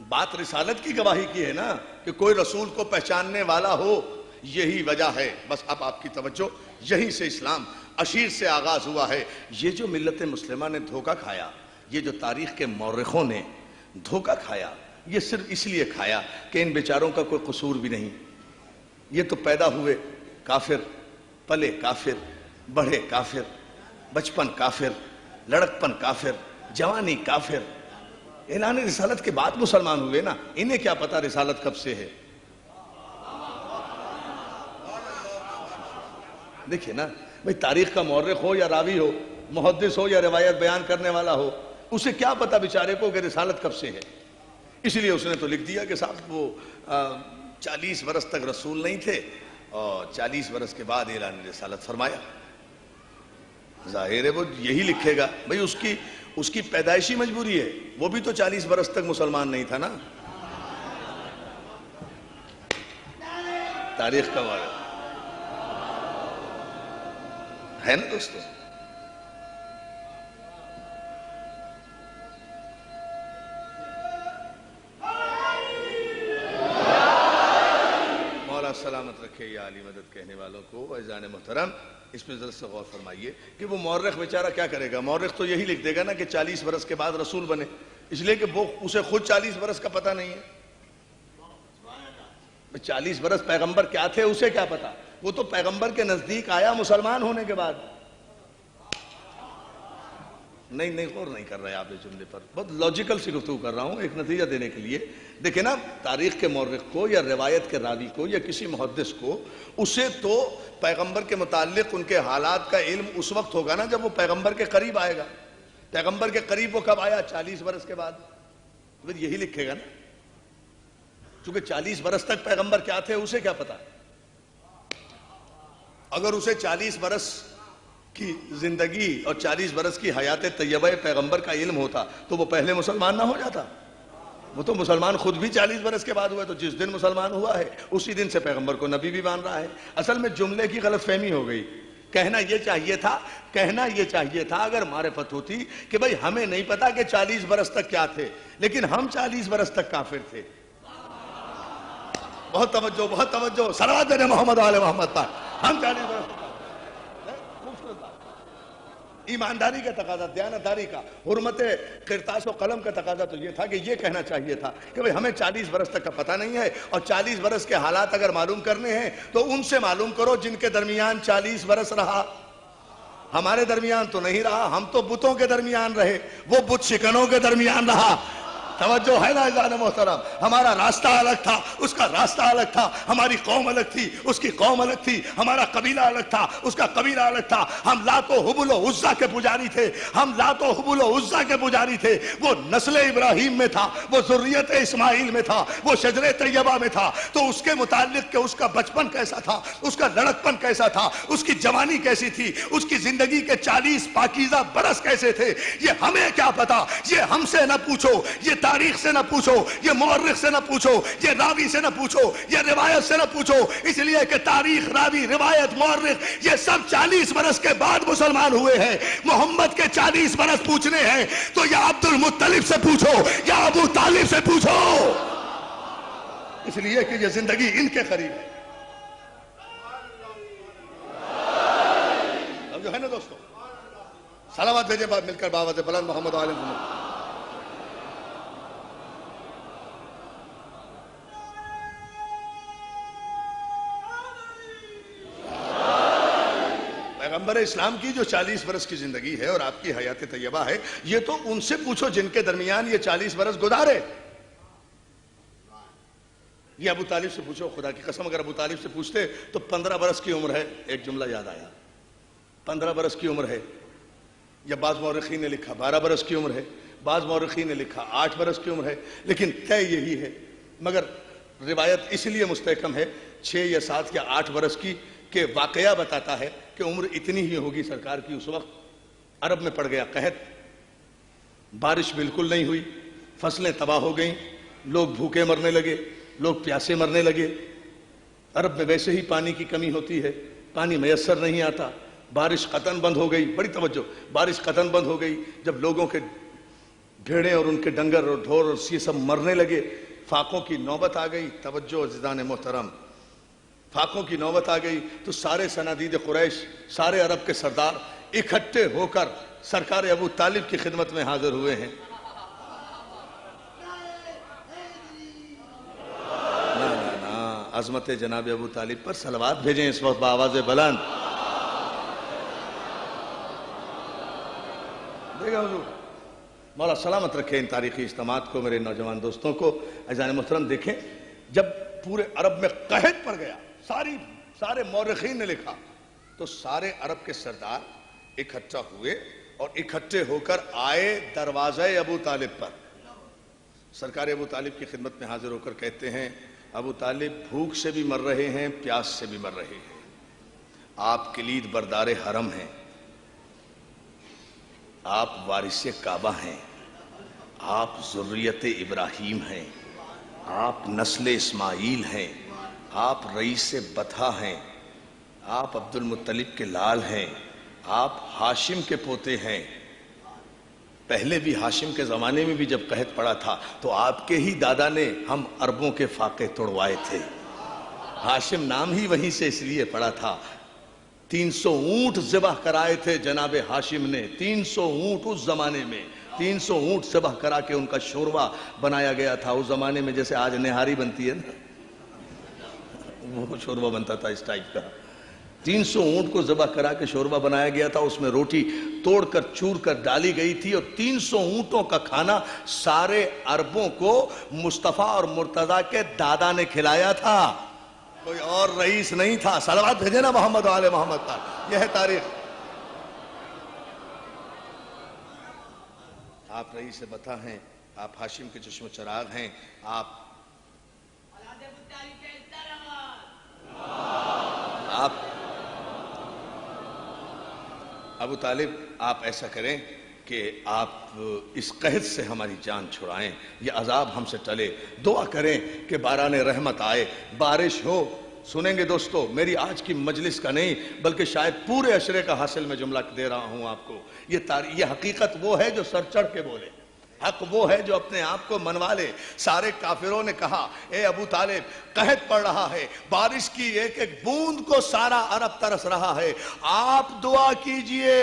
بات رسالت کی گواہی کی ہے نا کہ کوئی رسول کو پہچاننے والا ہو، یہی وجہ ہے۔ بس اب آپ کی توجہ، یہیں سے اسلام عشیر سے آغاز ہوا ہے۔ یہ جو ملت مسلمہ نے دھوکہ کھایا، یہ جو تاریخ کے مورخوں نے دھوکہ کھایا، یہ صرف اس لیے کھایا کہ ان بیچاروں کا کوئی قصور بھی نہیں۔ یہ تو پیدا ہوئے کافر، پلے کافر، بڑھے کافر، بچپن کافر، لڑکپن کافر، جوانی کافر۔ اعلان رسالت کے بعد مسلمان ہوئے نا، انہیں کیا پتا رسالت کب سے ہے۔ دیکھیں نا بھئی، تاریخ کا مورخ ہو یا راوی ہو، محدث ہو یا روایت بیان کرنے والا ہو، اسے کیا پتا بیچارے کو کہ رسالت کب سے ہے۔ اس لیے اس نے تو لکھ دیا کہ صاحب وہ 40 برس تک رسول نہیں تھے اور 40 برس کے بعد اعلان رسالت فرمایا۔ ظاہر ہے وہ یہی لکھے گا بھئی، اس کی پیدائشی مجبوری ہے، وہ بھی تو 40 برس تک مسلمان نہیں تھا نا۔ تاریخ کا مورخ ہے نا دوستو۔ مولا سلامت رکھے یا علی مدد کہنے والوں کو۔ عزیزان محترم، اس میں ذرا سے غور فرمائیے کہ وہ مورخ بیچارہ کیا کرے گا۔ مورخ تو یہی لکھ دے گا نا کہ 40 برس کے بعد رسول بنے، اس لیے کہ وہ اسے خود 40 برس کا پتہ نہیں ہے۔ 40 برس پیغمبر کیا تھے اسے کیا پتا؟ وہ تو پیغمبر کے نزدیک آیا مسلمان ہونے کے بعد. نہیں غور نہیں کر رہے آپ اس جملے پر. بہت لاجیکل سی گفتگو کر رہا ہوں ایک نتیجہ دینے کے لیے. دیکھیں نا، تاریخ کے مورخ کو یا روایت کے راوی کو یا کسی محدث کو، اسے تو پیغمبر کے متعلق ان کے حالات کا علم اس وقت ہوگا نا جب وہ پیغمبر کے قریب آئے گا. پیغمبر کے قریب وہ کب آیا؟ 40 برس کے بعد. تو یہی لکھے گا نا، چونکہ 40 برس تک پیغمبر کیا تھے اسے کیا پتا. اگر اسے 40 برس کی زندگی اور 40 برس کی حیات طیبہ پیغمبر کا علم ہوتا تو وہ پہلے مسلمان نہ ہو جاتا. وہ تو مسلمان خود بھی 40 برس کے بعد ہوا ہے. تو جس دن مسلمان ہوا ہے اسی دن سے پیغمبر کو نبی بھی مان رہا ہے. اصل میں جملے کی غلط فہمی ہو گئی. کہنا یہ چاہیے تھا اگر معرفت ہوتی کہ بھئی ہمیں نہیں پتا کہ 40 برس تک کیا تھے، لیکن ہم 40 برس تک کافر تھے. بہت توجہ صلوات دے محمد آل محمد پر. ہم 40 برس تک ایمانداری کا تقاضا، دیانتداری کا، حرمت قرطاس و قلم کا تقاضا تو یہ تھا کہ یہ کہنا چاہیے تھا کہ بھئی ہمیں 40 برس تک کا پتہ نہیں ہے، اور 40 برس کے حالات اگر معلوم کرنے ہیں تو ان سے معلوم کرو جن کے درمیان 40 برس رہا. ہمارے درمیان تو نہیں رہا، ہم تو بتوں کے درمیان رہے، وہ بت شکنوں کے درمیان رہا. توجہ ہے نا عزیزان محترم؟ ہمارا راستہ الگ تھا، اس کا راستہ الگ تھا. ہماری قوم الگ تھی، اس کی قوم الگ تھی. ہمارا قبیلہ الگ تھا، اس کا قبیلہ الگ تھا. ہم لات و حبل و عزا کے پجاری تھے. وہ نسل ابراہیم میں تھا، وہ ذریت اسماعیل میں تھا، وہ شجر طیبہ میں تھا. تو اس کے متعلق کہ اس کا بچپن کیسا تھا، اس کا لڑکپن کیسا تھا، اس کی جوانی کیسی تھی، اس کی زندگی کے 40 پاکیزہ برس کیسے تھے، یہ ہمیں کیا پتا. یہ ہم سے نہ پوچھو، یہ تاریخ سے نہ پوچھو، یہ مورخ سے نہ پوچھو، یہ راوی سے نہ پوچھو، یہ روایت سے نہ پوچھو. اس لیے کہ تاریخ، راوی، روایت، مورخ یہ سب 40 برس کے بعد مسلمان ہوئے ہیں. محمد کے 40 برس پوچھنے ہیں تو یا عبد المطلب سے پوچھو یا ابو طالب سے پوچھو، اس لیے کہ یہ زندگی ان کے قریب ہے. اب جو ہے نا دوستو، صلوات بھیجے مل کر باوت بلند محمد علیہ وسلم. پیغمبر اسلام کی جو 40 برس کی زندگی ہے اور آپ کی حیات طیبہ ہے، یہ تو ان سے پوچھو جن کے درمیان یہ 40 برس گزارے. یہ ابو طالب سے پوچھو. خدا کی قسم اگر ابو طالب سے پوچھتے تو 15 برس کی عمر ہے. ایک جملہ یاد آیا، 15 برس کی عمر ہے. یا بعض مورخین نے لکھا 12 برس کی عمر ہے، بعض مورخین نے لکھا 8 برس کی عمر ہے. لیکن طے یہی ہے، مگر روایت اس لیے مستحکم ہے 6 یا 7 یا 8 برس کی کہ واقعہ بتاتا ہے کہ عمر اتنی ہی ہوگی سرکار کی. اس وقت عرب میں پڑ گیا قحط، بارش بالکل نہیں ہوئی، فصلیں تباہ ہو گئیں، لوگ بھوکے مرنے لگے، لوگ پیاسے مرنے لگے. عرب میں ویسے ہی پانی کی کمی ہوتی ہے، پانی میسر نہیں آتا. بارش قطعاً بند ہو گئی. بڑی توجہ، بارش قطعاً بند ہو گئی. جب لوگوں کے بھیڑیں اور ان کے ڈنگر اور ڈھور اور یہ سب مرنے لگے، فاقوں کی نوبت آ گئی. توجہ عزیزان محترم، فاقوں کی نوبت آ گئی تو سارے صنادید قریش، سارے عرب کے سردار اکٹھے ہو کر سرکار ابو طالب کی خدمت میں حاضر ہوئے ہیں. عظمت جناب ابو طالب پر صلوات بھیجیں اس وقت بآواز بلند. دیکھیں حضور، مولا سلامت رکھے ان تاریخی اجتماعات کو، میرے نوجوان دوستوں کو. عزیزان محترم دیکھیں، جب پورے عرب میں قحط پڑ گیا، سارے مورخین نے لکھا، تو سارے عرب کے سردار اکٹھا ہوئے اور اکٹھے ہو کر آئے دروازہ ابو طالب پر. سرکار ابو طالب کی خدمت میں حاضر ہو کر کہتے ہیں، ابو طالب بھوک سے بھی مر رہے ہیں، پیاس سے بھی مر رہے ہیں. آپ کلید بردار حرم ہیں، آپ وارث کعبہ ہیں، آپ ذریت ابراہیم ہیں، آپ نسل اسماعیل ہیں، آپ رئیس بطحہ ہیں، آپ عبد المطلب کے لال ہیں، آپ ہاشم کے پوتے ہیں. پہلے بھی ہاشم کے زمانے میں بھی جب قحط پڑا تھا تو آپ کے ہی دادا نے ہم عربوں کے فاقے توڑوائے تھے. ہاشم نام ہی وہیں سے اس لیے پڑا تھا. 300 اونٹ ذبح کرائے تھے جناب ہاشم نے. 300 اونٹ اس زمانے میں، 300 اونٹ ذبح کرا کے ان کا شوربہ بنایا گیا تھا. اس زمانے میں جیسے آج نہاری بنتی ہے نا، وہ شوربہ بنتا تھا اس ٹائپ کا. 300 اونٹ کو ذبح کرا کے شوربہ بنایا گیا تھا, اس میں روٹی توڑ کر چور کر ڈالی گئی تھی, اور 300 اونٹوں کا کھانا سارے عربوں کو مصطفیٰ اور مرتضیٰ کے دادا نے کھلایا تھا, کوئی اور رئیس نہیں تھا. صلوات بھیجے نا محمد و آل محمد پر. یہ ہے تاریخ. آپ رئیس بتا ہیں, آپ ہاشم کے چشم و چراغ ہیں, آپ ابو طالب, آپ ایسا کریں کہ آپ اس قحط سے ہماری جان چھڑائیں, یہ عذاب ہم سے ٹلے. دعا کریں کہ باران رحمت آئے, بارش ہو. سنیں گے دوستو, میری آج کی مجلس کا نہیں بلکہ شاید پورے عشرے کا حاصل میں جملہ دے رہا ہوں آپ کو. یہ حقیقت وہ ہے جو سر چڑھ کے بولے, حق وہ ہے جو اپنے آپ کو منوا لے. سارے کافروں نے کہا اے ابو طالب قحط پڑ رہا ہے, بارش کی ایک ایک بوند کو سارا عرب ترس رہا ہے, آپ دعا کیجئے.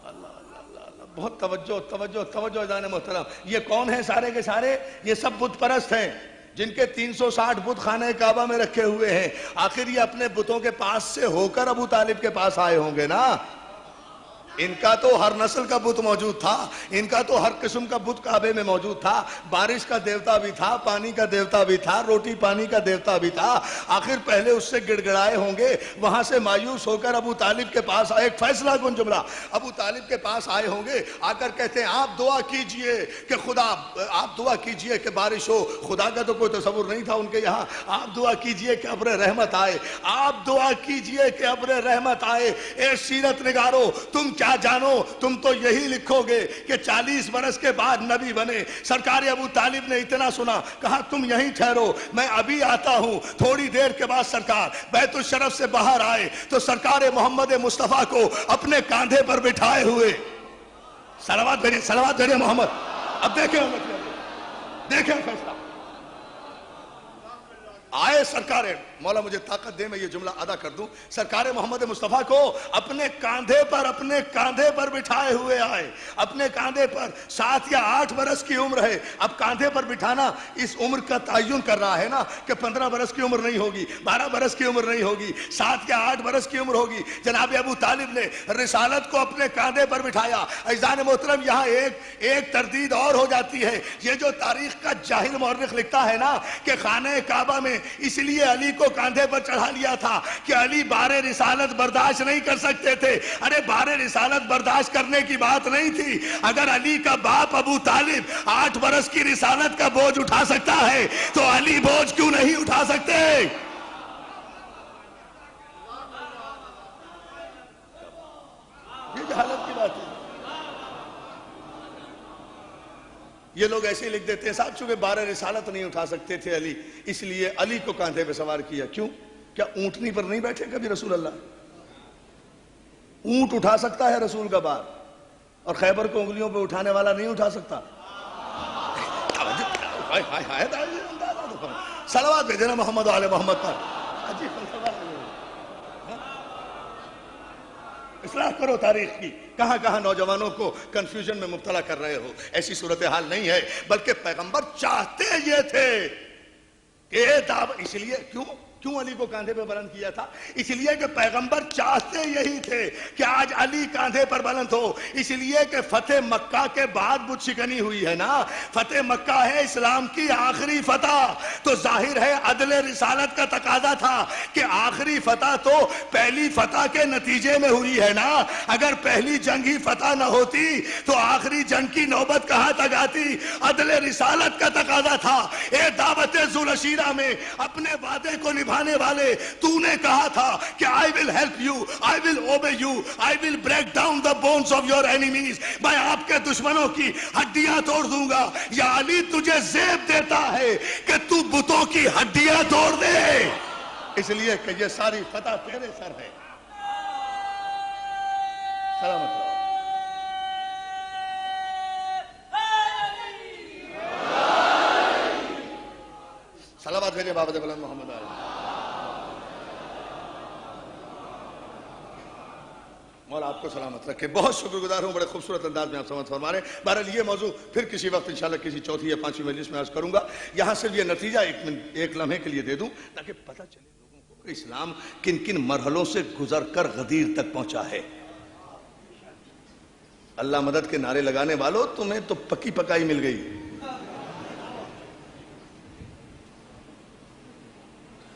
اللہ اللہ اللہ اللہ, بہت توجہ توجہ توجہ عزیزان محترم. یہ کون ہیں سارے کے سارے؟ یہ سب بت پرست ہیں جن کے 360 بت خانہ کعبہ میں رکھے ہوئے ہیں. آخر یہ اپنے بتوں کے پاس سے ہو کر ابو طالب کے پاس آئے ہوں گے نا. ان کا تو ہر نسل کا بت موجود تھا, ان کا تو ہر قسم کا بت کعبے میں موجود تھا. بارش کا دیوتا بھی تھا, پانی کا دیوتا بھی تھا, روٹی پانی کا دیوتا بھی تھا. آخر پہلے اس سے گڑ گڑائے ہوں گے, وہاں سے مایوس ہو کر ابو طالب کے پاس آئے. ایک فیصلہ کن جملہ, ابو طالب کے پاس آئے ہوں گے, آ کر کہتے ہیں آپ دعا کیجئے کہ خدا, آپ دعا کیجئے کہ بارش ہو. خدا کا تو کوئی تصور نہیں تھا ان کے یہاں. آپ دعا کیجئے کہ ابر رحمت آئے, آپ دعا کیجئے کہ ابر رحمت آئے. اے سیرت نگارو, تم کیا جانو, تم تو یہی لکھو گے کہ 40 برس کے بعد نبی بنے. سرکار ابو طالب نے اتنا سنا, کہا تم یہیں ٹھہرو, میں ابھی آتا ہوں. تھوڑی دیر کے بعد سرکار بیت الشرف سے باہر آئے تو سرکار محمد مصطفیٰ کو اپنے کاندھے پر بٹھائے ہوئے, صلوات بھیجیں محمد. اب دیکھیں فیصلہ آئے. سرکار مولا مجھے طاقت دے میں یہ جملہ ادا کر دوں. سرکار محمد مصطفیٰ کو اپنے کاندھے پر بٹھائے ہوئے آئے, اپنے کاندھے پر. 7 یا 8 برس کی عمر ہے. اب کاندھے پر بٹھانا اس عمر کا تعین کر رہا ہے نا کہ 15 برس کی عمر نہیں ہوگی, 12 برس کی عمر نہیں ہوگی, 7 یا 8 برس کی عمر ہوگی. جناب ابو طالب نے رسالت کو اپنے کاندھے پر بٹھایا. عزیزان محترم, یہاں ایک تردید اور ہو جاتی ہے. یہ جو تاریخ کا جاہل مورخ لکھتا ہے نا کہ خانہ کعبہ میں اس لیے علی کو کاندھے پر چڑھا لیا تھا کہ علی بار رسالت برداشت نہیں کر سکتے تھے. ارے بار رسالت برداشت کرنے کی بات نہیں تھی. اگر علی کا باپ ابو طالب 8 برس کی رسالت کا بوجھ اٹھا سکتا ہے تو علی بوجھ کیوں نہیں اٹھا سکتے؟ یہ جہالت کی بات ہے. یہ لوگ ایسے ہی لکھ دیتے ہیں صاحب چونکہ بار رسالت نہیں اٹھا سکتے تھے علی, اس لیے علی کو کاندھے پہ سوار کیا. کیوں؟ کیا اونٹنی پر نہیں بیٹھے کبھی رسول اللہ؟ اونٹ اٹھا سکتا ہے رسول کا بار, اور خیبر کو انگلیوں پہ اٹھانے والا نہیں اٹھا سکتا. صلوات بھیجیں نا محمد و آل محمد پر. اصلاح کرو تاریخ کی. کہاں کہاں نوجوانوں کو کنفیوژن میں مبتلا کر رہے ہو. ایسی صورتحال نہیں ہے, بلکہ پیغمبر چاہتے یہ تھے کہ اس لیے کیوں علی کو کاندھے پہ بلند کیا تھا؟ اس لیے کہ پیغمبر چاہتے یہی تھے کہ آج علی کاندھے پر بلند ہو. اس لیے کہ فتح مکہ کے بعد بت شکنی ہوئی ہے نا. فتح مکہ ہے اسلام کی آخری فتح, تو ظاہر ہے عدل رسالت کا تقاضا تھا کہ آخری فتح تو پہلی فتح کے نتیجے میں ہوئی ہے نا. اگر پہلی جنگ ہی فتح نہ ہوتی تو آخری جنگ کی نوبت کہاں تک آتی؟ عدل رسالت کا تقاضا تھا. اے دعوت ذوالعشیرہ میں اپنے وعدے کو نبھانے والے, تو نے کہا تھا کہ I will help you, I will obey you, I will break down the bones of your enemies. میں آپ کے دشمنوں کی ہڈیاں توڑ دوں گا. یا علی تجھے زیب دیتا ہے کہ تو بتوں کی ہڈیاں توڑ دے, اس لیے کہ یہ ساری فتح تیرے سر ہے. سلامت رہو. صلوات بھیجے بابت بلند محمد علیہ. مولا آپ کو سلامت رکھے. بہت شکر گزار ہوں, بڑے خوبصورت انداز میں آپ سمجھ فرما رہے ہیں. بہرحال یہ موضوع پھر کسی وقت انشاءاللہ کسی چوتھی یا پانچویں مجلس میں عرض کروں گا. یہاں صرف یہ نتیجہ ایک لمحے کے لیے دے دوں تاکہ پتہ چلے لوگوں کو کہ اسلام کن کن مرحلوں سے گزر کر غدیر تک پہنچا ہے. اللہ مدد کے نعرے لگانے والوں, تمہیں تو پکی پکائی مل گئی.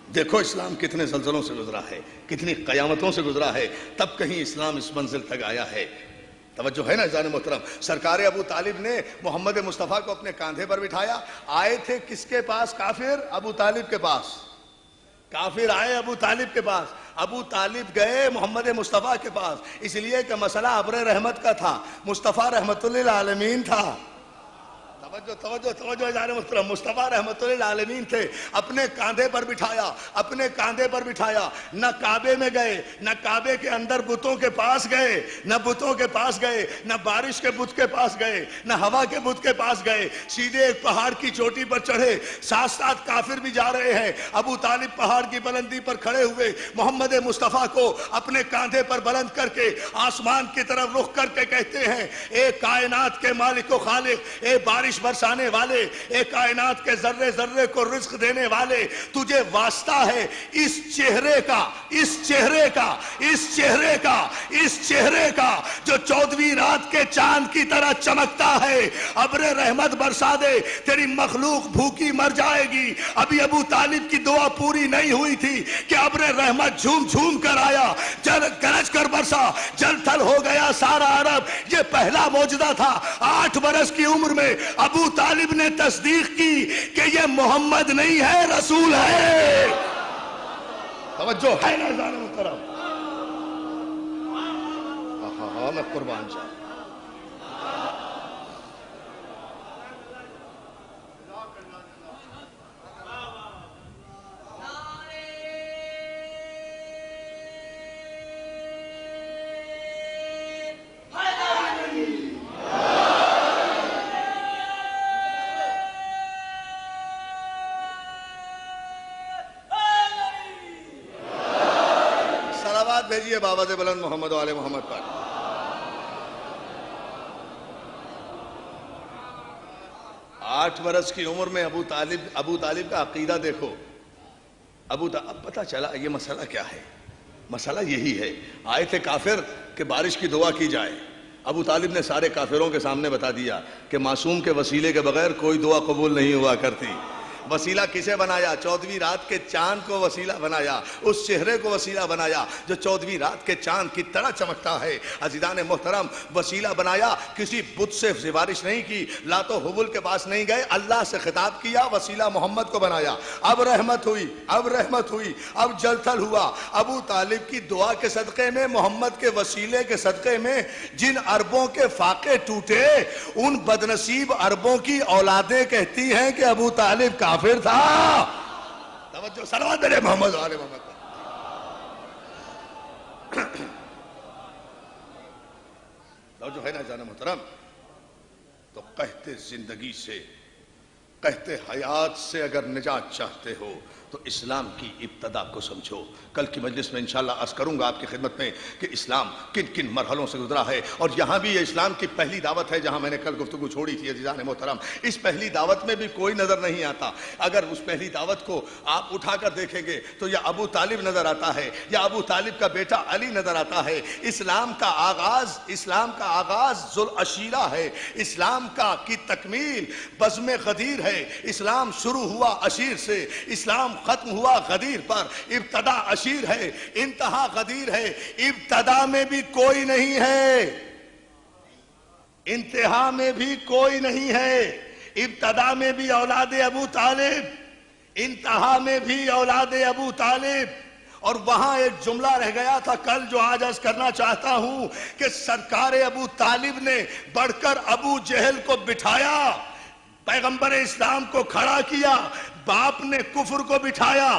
دیکھو اسلام کتنے زلزلوں سے گزرا ہے, کتنی قیامتوں سے گزرا ہے, تب کہیں اسلام اس منزل تک آیا ہے. توجہ ہے نا عزیزان محترم. سرکار ابو طالب نے محمد مصطفیٰ کو اپنے کاندھے پر بٹھایا. آئے تھے کس کے پاس؟ کافر ابو طالب کے پاس. کافر آئے ابو طالب کے پاس, ابو طالب گئے محمد مصطفیٰ کے پاس, اس لیے کہ مسئلہ ابر رحمت کا تھا. مصطفیٰ رحمت للعالمین تھا. توجہ عزیزان محترم, مصطفیٰ رحمت للعالمین تھے. اپنے کاندھے پر بٹھایا, اپنے کاندھے پر بٹھایا. نہ کعبے میں گئے, نہ کعبے کے اندر بتوں کے پاس گئے, نہ بتوں کے پاس گئے, نہ بارش کے بت کے پاس گئے, نہ ہوا کے بت کے پاس گئے. سیدھے ایک پہاڑ کی چوٹی پر چڑھے. ساتھ ساتھ کافر بھی جا رہے ہیں. ابو طالب پہاڑ کی بلندی پر کھڑے ہوئے, محمد مصطفیٰ کو اپنے کاندھے پر بلند کر کے آسمان کی طرف رخ کر کے کہتے ہیں, اے کائنات کے مالک و خالق, اے بارش برسانے والے, اے کائنات کے ذرے ذرے کو رزق دینے والے, تجھے واسطہ ہے اس چہرے کا, اس چہرے کا, اس چہرے کا, اس چہرے کا جو 14ویں رات کے چاند کی طرح چمکتا ہے. ابر رحمت برسا دے, تیری مخلوق بھوکی مر جائے گی. ابھی ابو طالب کی دعا پوری نہیں ہوئی تھی کہ ابر رحمت جھوم جھوم کر آیا, گرج کر برسا, جل تھل ہو گیا سارا عرب. یہ پہلا معجزہ تھا. 8 برس کی عمر میں ابو طالب نے تصدیق کی کہ یہ محمد نہیں ہے, رسول ہے. توجہ ہے نا عزیزان محترم. ہاں میں قربان جاؤں. بھیجیے بابا سے بلند محمد و آل محمد پر. آٹھ برس کی عمر میں ابو طالب کا عقیدہ دیکھو. اب پتہ چلا یہ مسئلہ کیا ہے. مسئلہ یہی ہے, آئے تھے کافر کہ بارش کی دعا کی جائے. ابو طالب نے سارے کافروں کے سامنے بتا دیا کہ معصوم کے وسیلے کے بغیر کوئی دعا قبول نہیں ہوا کرتی. وسیلہ کسے بنایا؟ 14ویں رات کے چاند کو وسیلہ بنایا, اس چہرے کو وسیلہ بنایا جو 14ویں رات کے چاند کی طرح چمکتا ہے. عزیزان محترم, وسیلہ بنایا, کسی بت سے سفارش نہیں کی, لات و حبل کے پاس نہیں گئے, اللہ سے خطاب کیا, وسیلہ محمد کو بنایا. اب رحمت ہوئی, اب رحمت ہوئی, اب جل تھل ہوا. ابو طالب کی دعا کے صدقے میں, محمد کے وسیلے کے صدقے میں جن عربوں کے فاقے ٹوٹے, ان بدنصیب عربوں کی اولادیں کہتی ہیں کہ ابو طالب کافر تھا. توجہ, صلوات میرے محمد آل محمد. توجہ ہے نا جانا محترم. تو قحط زندگی سے, قحط حیات سے اگر نجات چاہتے ہو تو اسلام کی ابتدا کو سمجھو. کل کی مجلس میں انشاءاللہ عرض کروں گا آپ کی خدمت میں کہ اسلام کن کن مرحلوں سے گزرا ہے. اور یہاں بھی یہ اسلام کی پہلی دعوت ہے جہاں میں نے کل گفتگو چھوڑی تھی. عزیزان محترم, اس پہلی دعوت میں بھی کوئی نظر نہیں آتا. اگر اس پہلی دعوت کو آپ اٹھا کر دیکھیں گے تو یا ابو طالب نظر آتا ہے یا ابو طالب کا بیٹا علی نظر آتا ہے. اسلام کا آغاز ذوالعشیرہ ہے. اسلام کی تکمیل بزم غدیر ہے. اسلام شروع ہوا عشیر سے, اسلام ختم ہوا غدیر پر. ابتدا عشیر ہے, انتہا غدیر ہے. ابتدا میں بھی کوئی نہیں ہے, انتہا میں بھی کوئی نہیں ہے. ابتدا میں بھی اولاد ابو طالب, انتہا میں بھی اولاد ابو طالب. اور وہاں ایک جملہ رہ گیا تھا کل جو آج عرض کرنا چاہتا ہوں کہ سرکار ابو طالب نے بڑھ کر ابو جہل کو بٹھایا, پیغمبر اسلام کو کھڑا کیا. باپ نے کفر کو بٹھایا,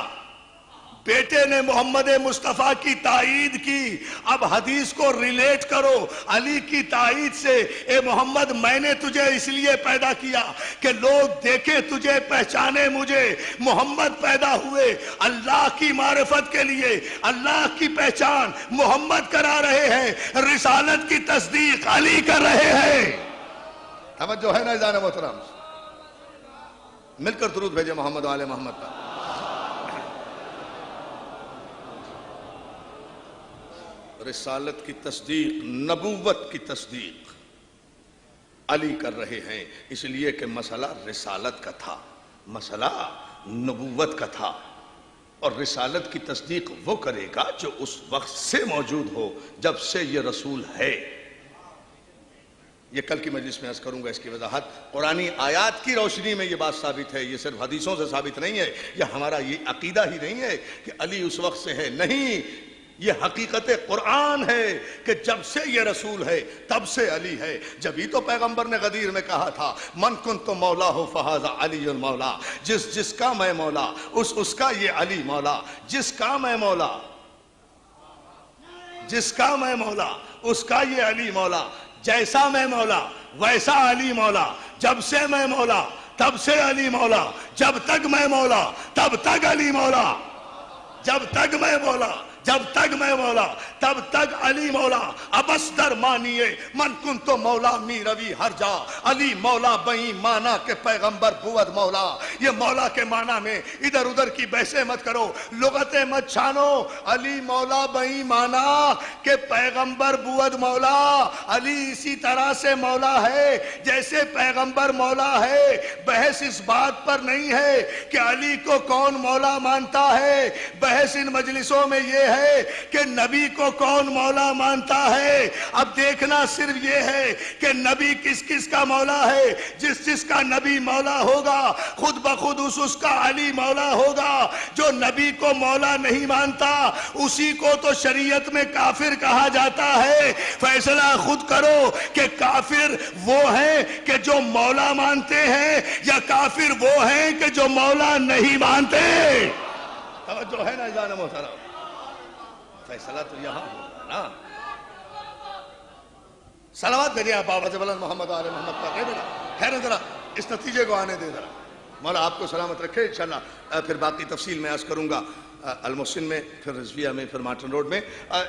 بیٹے نے محمد مصطفیٰ کی تائید کی. اب حدیث کو ریلیٹ کرو علی کی تائید سے. اے محمد میں نے تجھے اس لیے پیدا کیا کہ لوگ دیکھیں تجھے پہچانے مجھے. محمد پیدا ہوئے اللہ کی معرفت کے لیے, اللہ کی پہچان محمد کرا رہے ہیں, رسالت کی تصدیق علی کر رہے ہیں. توجہ ہے نا عزیزان محترم؟ مل کر درود بھیجے محمد و آل محمد کا. رسالت کی تصدیق, نبوت کی تصدیق علی کر رہے ہیں, اس لیے کہ مسئلہ رسالت کا تھا, مسئلہ نبوت کا تھا. اور رسالت کی تصدیق وہ کرے گا جو اس وقت سے موجود ہو جب سے یہ رسول ہے. یہ کل کی مجلس میں عرض کروں گا اس کی وضاحت. قرآنی آیات کی روشنی میں یہ بات ثابت ہے, یہ صرف حدیثوں سے ثابت نہیں ہے. یہ ہمارا یہ عقیدہ ہی نہیں ہے کہ علی اس وقت سے ہے, نہیں, یہ حقیقت قرآن ہے کہ جب سے یہ رسول ہے تب سے علی ہے. جبھی تو پیغمبر نے غدیر میں کہا تھا من کنت مولا ہو فہذا علی المولا, جس کا میں مولا اس کا یہ علی مولا, جس کا میں مولا اس کا یہ علی مولا, جیسا میں مولا ویسا علی مولا, جب سے میں مولا تب سے علی مولا, جب تک میں مولا تب تک علی مولا, جب تک میں مولا تب تک علی مولا. ابس در مانیے من کنت مولا می روی ہر جا, علی مولا بئی مانا کہ پیغمبر بود مولا. یہ مولا کے معنی میں ادھر ادھر کی بحثیں مت کرو, لغتیں مت چھانو. علی مولا بئی مانا کہ پیغمبر بود مولا. علی اسی طرح سے مولا ہے جیسے پیغمبر مولا ہے. بحث اس بات پر نہیں ہے کہ علی کو کون مولا مانتا ہے, بحث ان مجلسوں میں یہ ہے کہ نبی کو کون مولا مانتا ہے. اب دیکھنا صرف یہ ہے کہ نبی کس کس کا مولا ہے. جس کا نبی مولا ہوگا خود بخود اس کا علی مولا ہوگا. جو نبی کو مولا نہیں مانتا اسی کو تو شریعت میں کافر کہا جاتا ہے. فیصلہ خود کرو کہ کافر وہ ہیں کہ جو مولا مانتے ہیں یا کافر وہ ہیں کہ جو مولا نہیں مانتے. توجہ ہے نا عزیزان محترم؟ فیصلہ تو یہاں ہوگا نا. صلوات بھیجیں آپ آواز بلند محمد و آل محمد پر. بیٹا خیر ذرا اس نتیجے کو آنے دے, ذرا مولا آپ کو سلامت رکھے. انشاءاللہ پھر باقی تفصیل میں عرض کروں گا المحسن میں, پھر رضویہ میں, پھر مارٹن روڈ میں.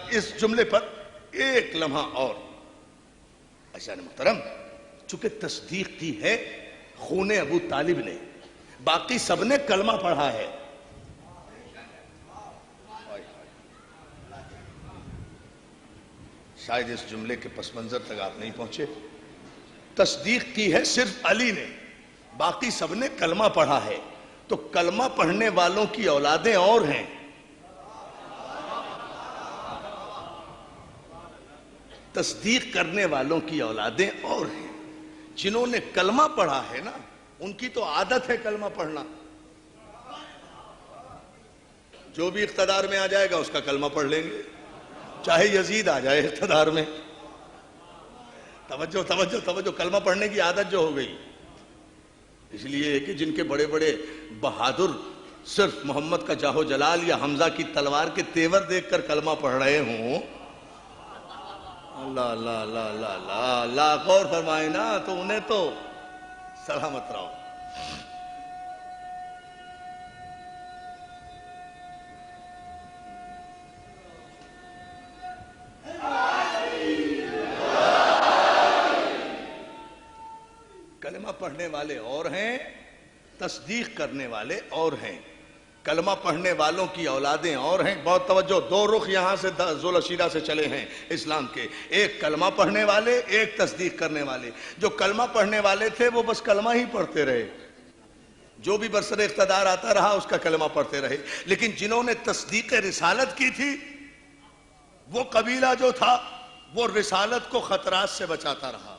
اس جملے پر ایک لمحہ اور. عزیزان محترم, چونکہ تصدیق کی ہے خون ابو طالب نے, باقی سب نے کلمہ پڑھا ہے. شاید اس جملے کے پس منظر تک آپ نہیں پہنچے. تصدیق کی ہے صرف علی نے, باقی سب نے کلمہ پڑھا ہے. تو کلمہ پڑھنے والوں کی اولادیں اور ہیں, تصدیق کرنے والوں کی اولادیں اور ہیں. جنہوں نے کلمہ پڑھا ہے نا ان کی تو عادت ہے کلمہ پڑھنا. جو بھی اقتدار میں آ جائے گا اس کا کلمہ پڑھ لیں گے, چاہے یزید آ جائے اقتدار میں. توجہ توجہ توجہ, کلمہ پڑھنے کی عادت جو ہو گئی. اس لیے کہ جن کے بڑے بڑے بہادر صرف محمد کا جاہو جلال یا حمزہ کی تلوار کے تیور دیکھ کر کلمہ پڑھ رہے ہوں, اللہ اللہ اللہ اللہ اللہ اللہ غور فرمائے نا, تو انہیں تو سلامت رہو. کلمہ پڑھنے والے اور ہیں, تصدیق کرنے والے اور ہیں. کلمہ پڑھنے والوں کی اولادیں اور ہیں. بہت توجہ, دو رخ یہاں سے ذوالشیرہ سے چلے ہیں اسلام کے, ایک کلمہ پڑھنے والے, ایک تصدیق کرنے والے. جو کلمہ پڑھنے والے تھے وہ بس کلمہ ہی پڑھتے رہے, جو بھی برسر اقتدار آتا رہا اس کا کلمہ پڑھتے رہے. لیکن جنہوں نے تصدیق رسالت کی تھی وہ قبیلہ جو تھا وہ رسالت کو خطرات سے بچاتا رہا,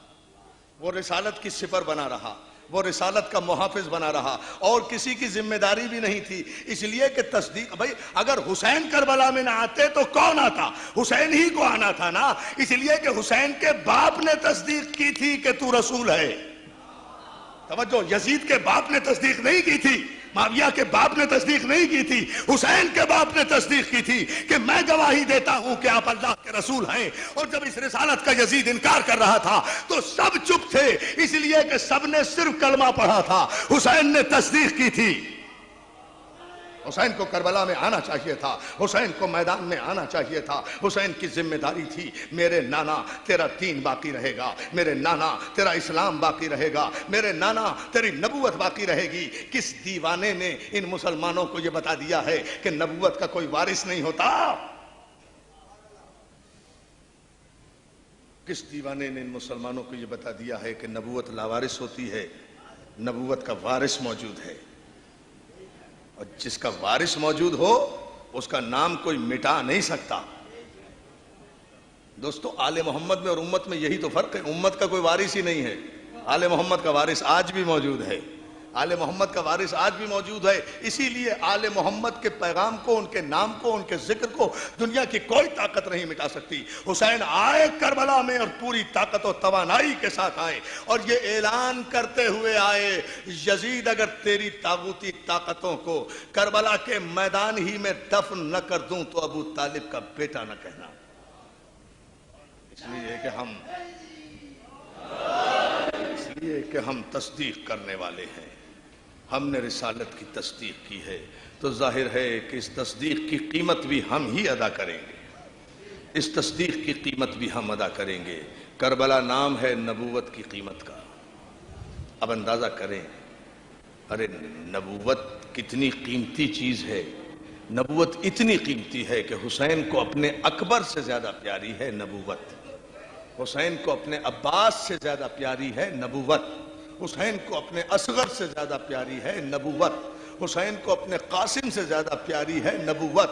وہ رسالت کی سپر بنا رہا, وہ رسالت کا محافظ بنا رہا, اور کسی کی ذمہ داری بھی نہیں تھی. اس لیے کہ تصدیق, بھائی اگر حسین کربلا میں نہ آتے تو کون آتا؟ حسین ہی کو آنا تھا نا. اس لیے کہ حسین کے باپ نے تصدیق کی تھی کہ تو رسول ہے. توجہ, یزید کے باپ نے تصدیق نہیں کی تھی, معاویہ کے باپ نے تصدیق نہیں کی تھی، حسین کے باپ نے تصدیق کی تھی کہ میں گواہی دیتا ہوں کہ آپ اللہ کے رسول ہیں۔ اور جب اس رسالت کا یزید انکار کر رہا تھا تو سب چپ تھے، اس لیے کہ سب نے صرف کلمہ پڑھا تھا، حسین نے تصدیق کی تھی۔ حسین کو کربلا میں آنا چاہیے تھا، حسین کو میدان میں آنا چاہیے تھا۔ حسین کی ذمہ داری تھی، میرے نانا تیرا دین باقی رہے گا، میرے نانا تیرا اسلام باقی رہے گا، میرے نانا تیری نبوت باقی رہے گی۔ کس دیوانے نے ان مسلمانوں کو یہ بتا دیا ہے کہ نبوت کا کوئی وارث نہیں ہوتا؟ کس دیوانے نے ان مسلمانوں کو یہ بتا دیا ہے کہ نبوت لاوارث ہوتی ہے؟ نبوت کا وارث موجود ہے، اور جس کا وارث موجود ہو اس کا نام کوئی مٹا نہیں سکتا۔ دوستو، آل محمد میں اور امت میں یہی تو فرق ہے، امت کا کوئی وارث ہی نہیں ہے، آل محمد کا وارث آج بھی موجود ہے، آل محمد کا وارث آج بھی موجود ہے۔ اسی لیے آل محمد کے پیغام کو، ان کے نام کو، ان کے ذکر کو دنیا کی کوئی طاقت نہیں مٹا سکتی۔ حسین آئے کربلا میں اور پوری طاقت و توانائی کے ساتھ آئے، اور یہ اعلان کرتے ہوئے آئے، یزید اگر تیری طاغوتی طاقتوں کو کربلا کے میدان ہی میں دفن نہ کر دوں تو ابو طالب کا بیٹا نہ کہنا۔ اس لیے کہ ہم تصدیق کرنے والے ہیں، ہم نے رسالت کی تصدیق کی ہے، تو ظاہر ہے کہ اس تصدیق کی قیمت بھی ہم ہی ادا کریں گے، اس تصدیق کی قیمت بھی ہم ادا کریں گے۔ کربلا نام ہے نبوت کی قیمت کا۔ اب اندازہ کریں، ارے نبوت کتنی قیمتی چیز ہے، نبوت اتنی قیمتی ہے کہ حسین کو اپنے اکبر سے زیادہ پیاری ہے نبوت، حسین کو اپنے عباس سے زیادہ پیاری ہے نبوت، حسین کو اپنے اصغر سے زیادہ پیاری ہے نبوت، حسین کو اپنے قاسم سے زیادہ پیاری ہے نبوت،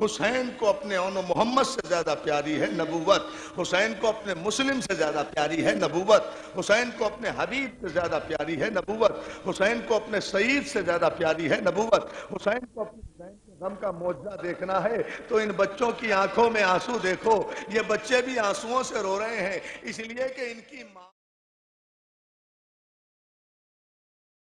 حسین کو اپنے اون محمد سے زیادہ پیاری ہے نبوت، حسین کو اپنے مسلم سے زیادہ پیاری ہے نبوت، حسین کو اپنے حبیب سے زیادہ پیاری ہے نبوت، حسین کو اپنے سعید سے زیادہ پیاری ہے نبوت، حسین کو اپنے غم کا معجزہ دیکھنا ہے تو ان بچوں کی آنکھوں میں آنسو دیکھو، یہ بچے بھی آنسوؤں سے رو رہے ہیں، اس لیے کہ ان کی ماں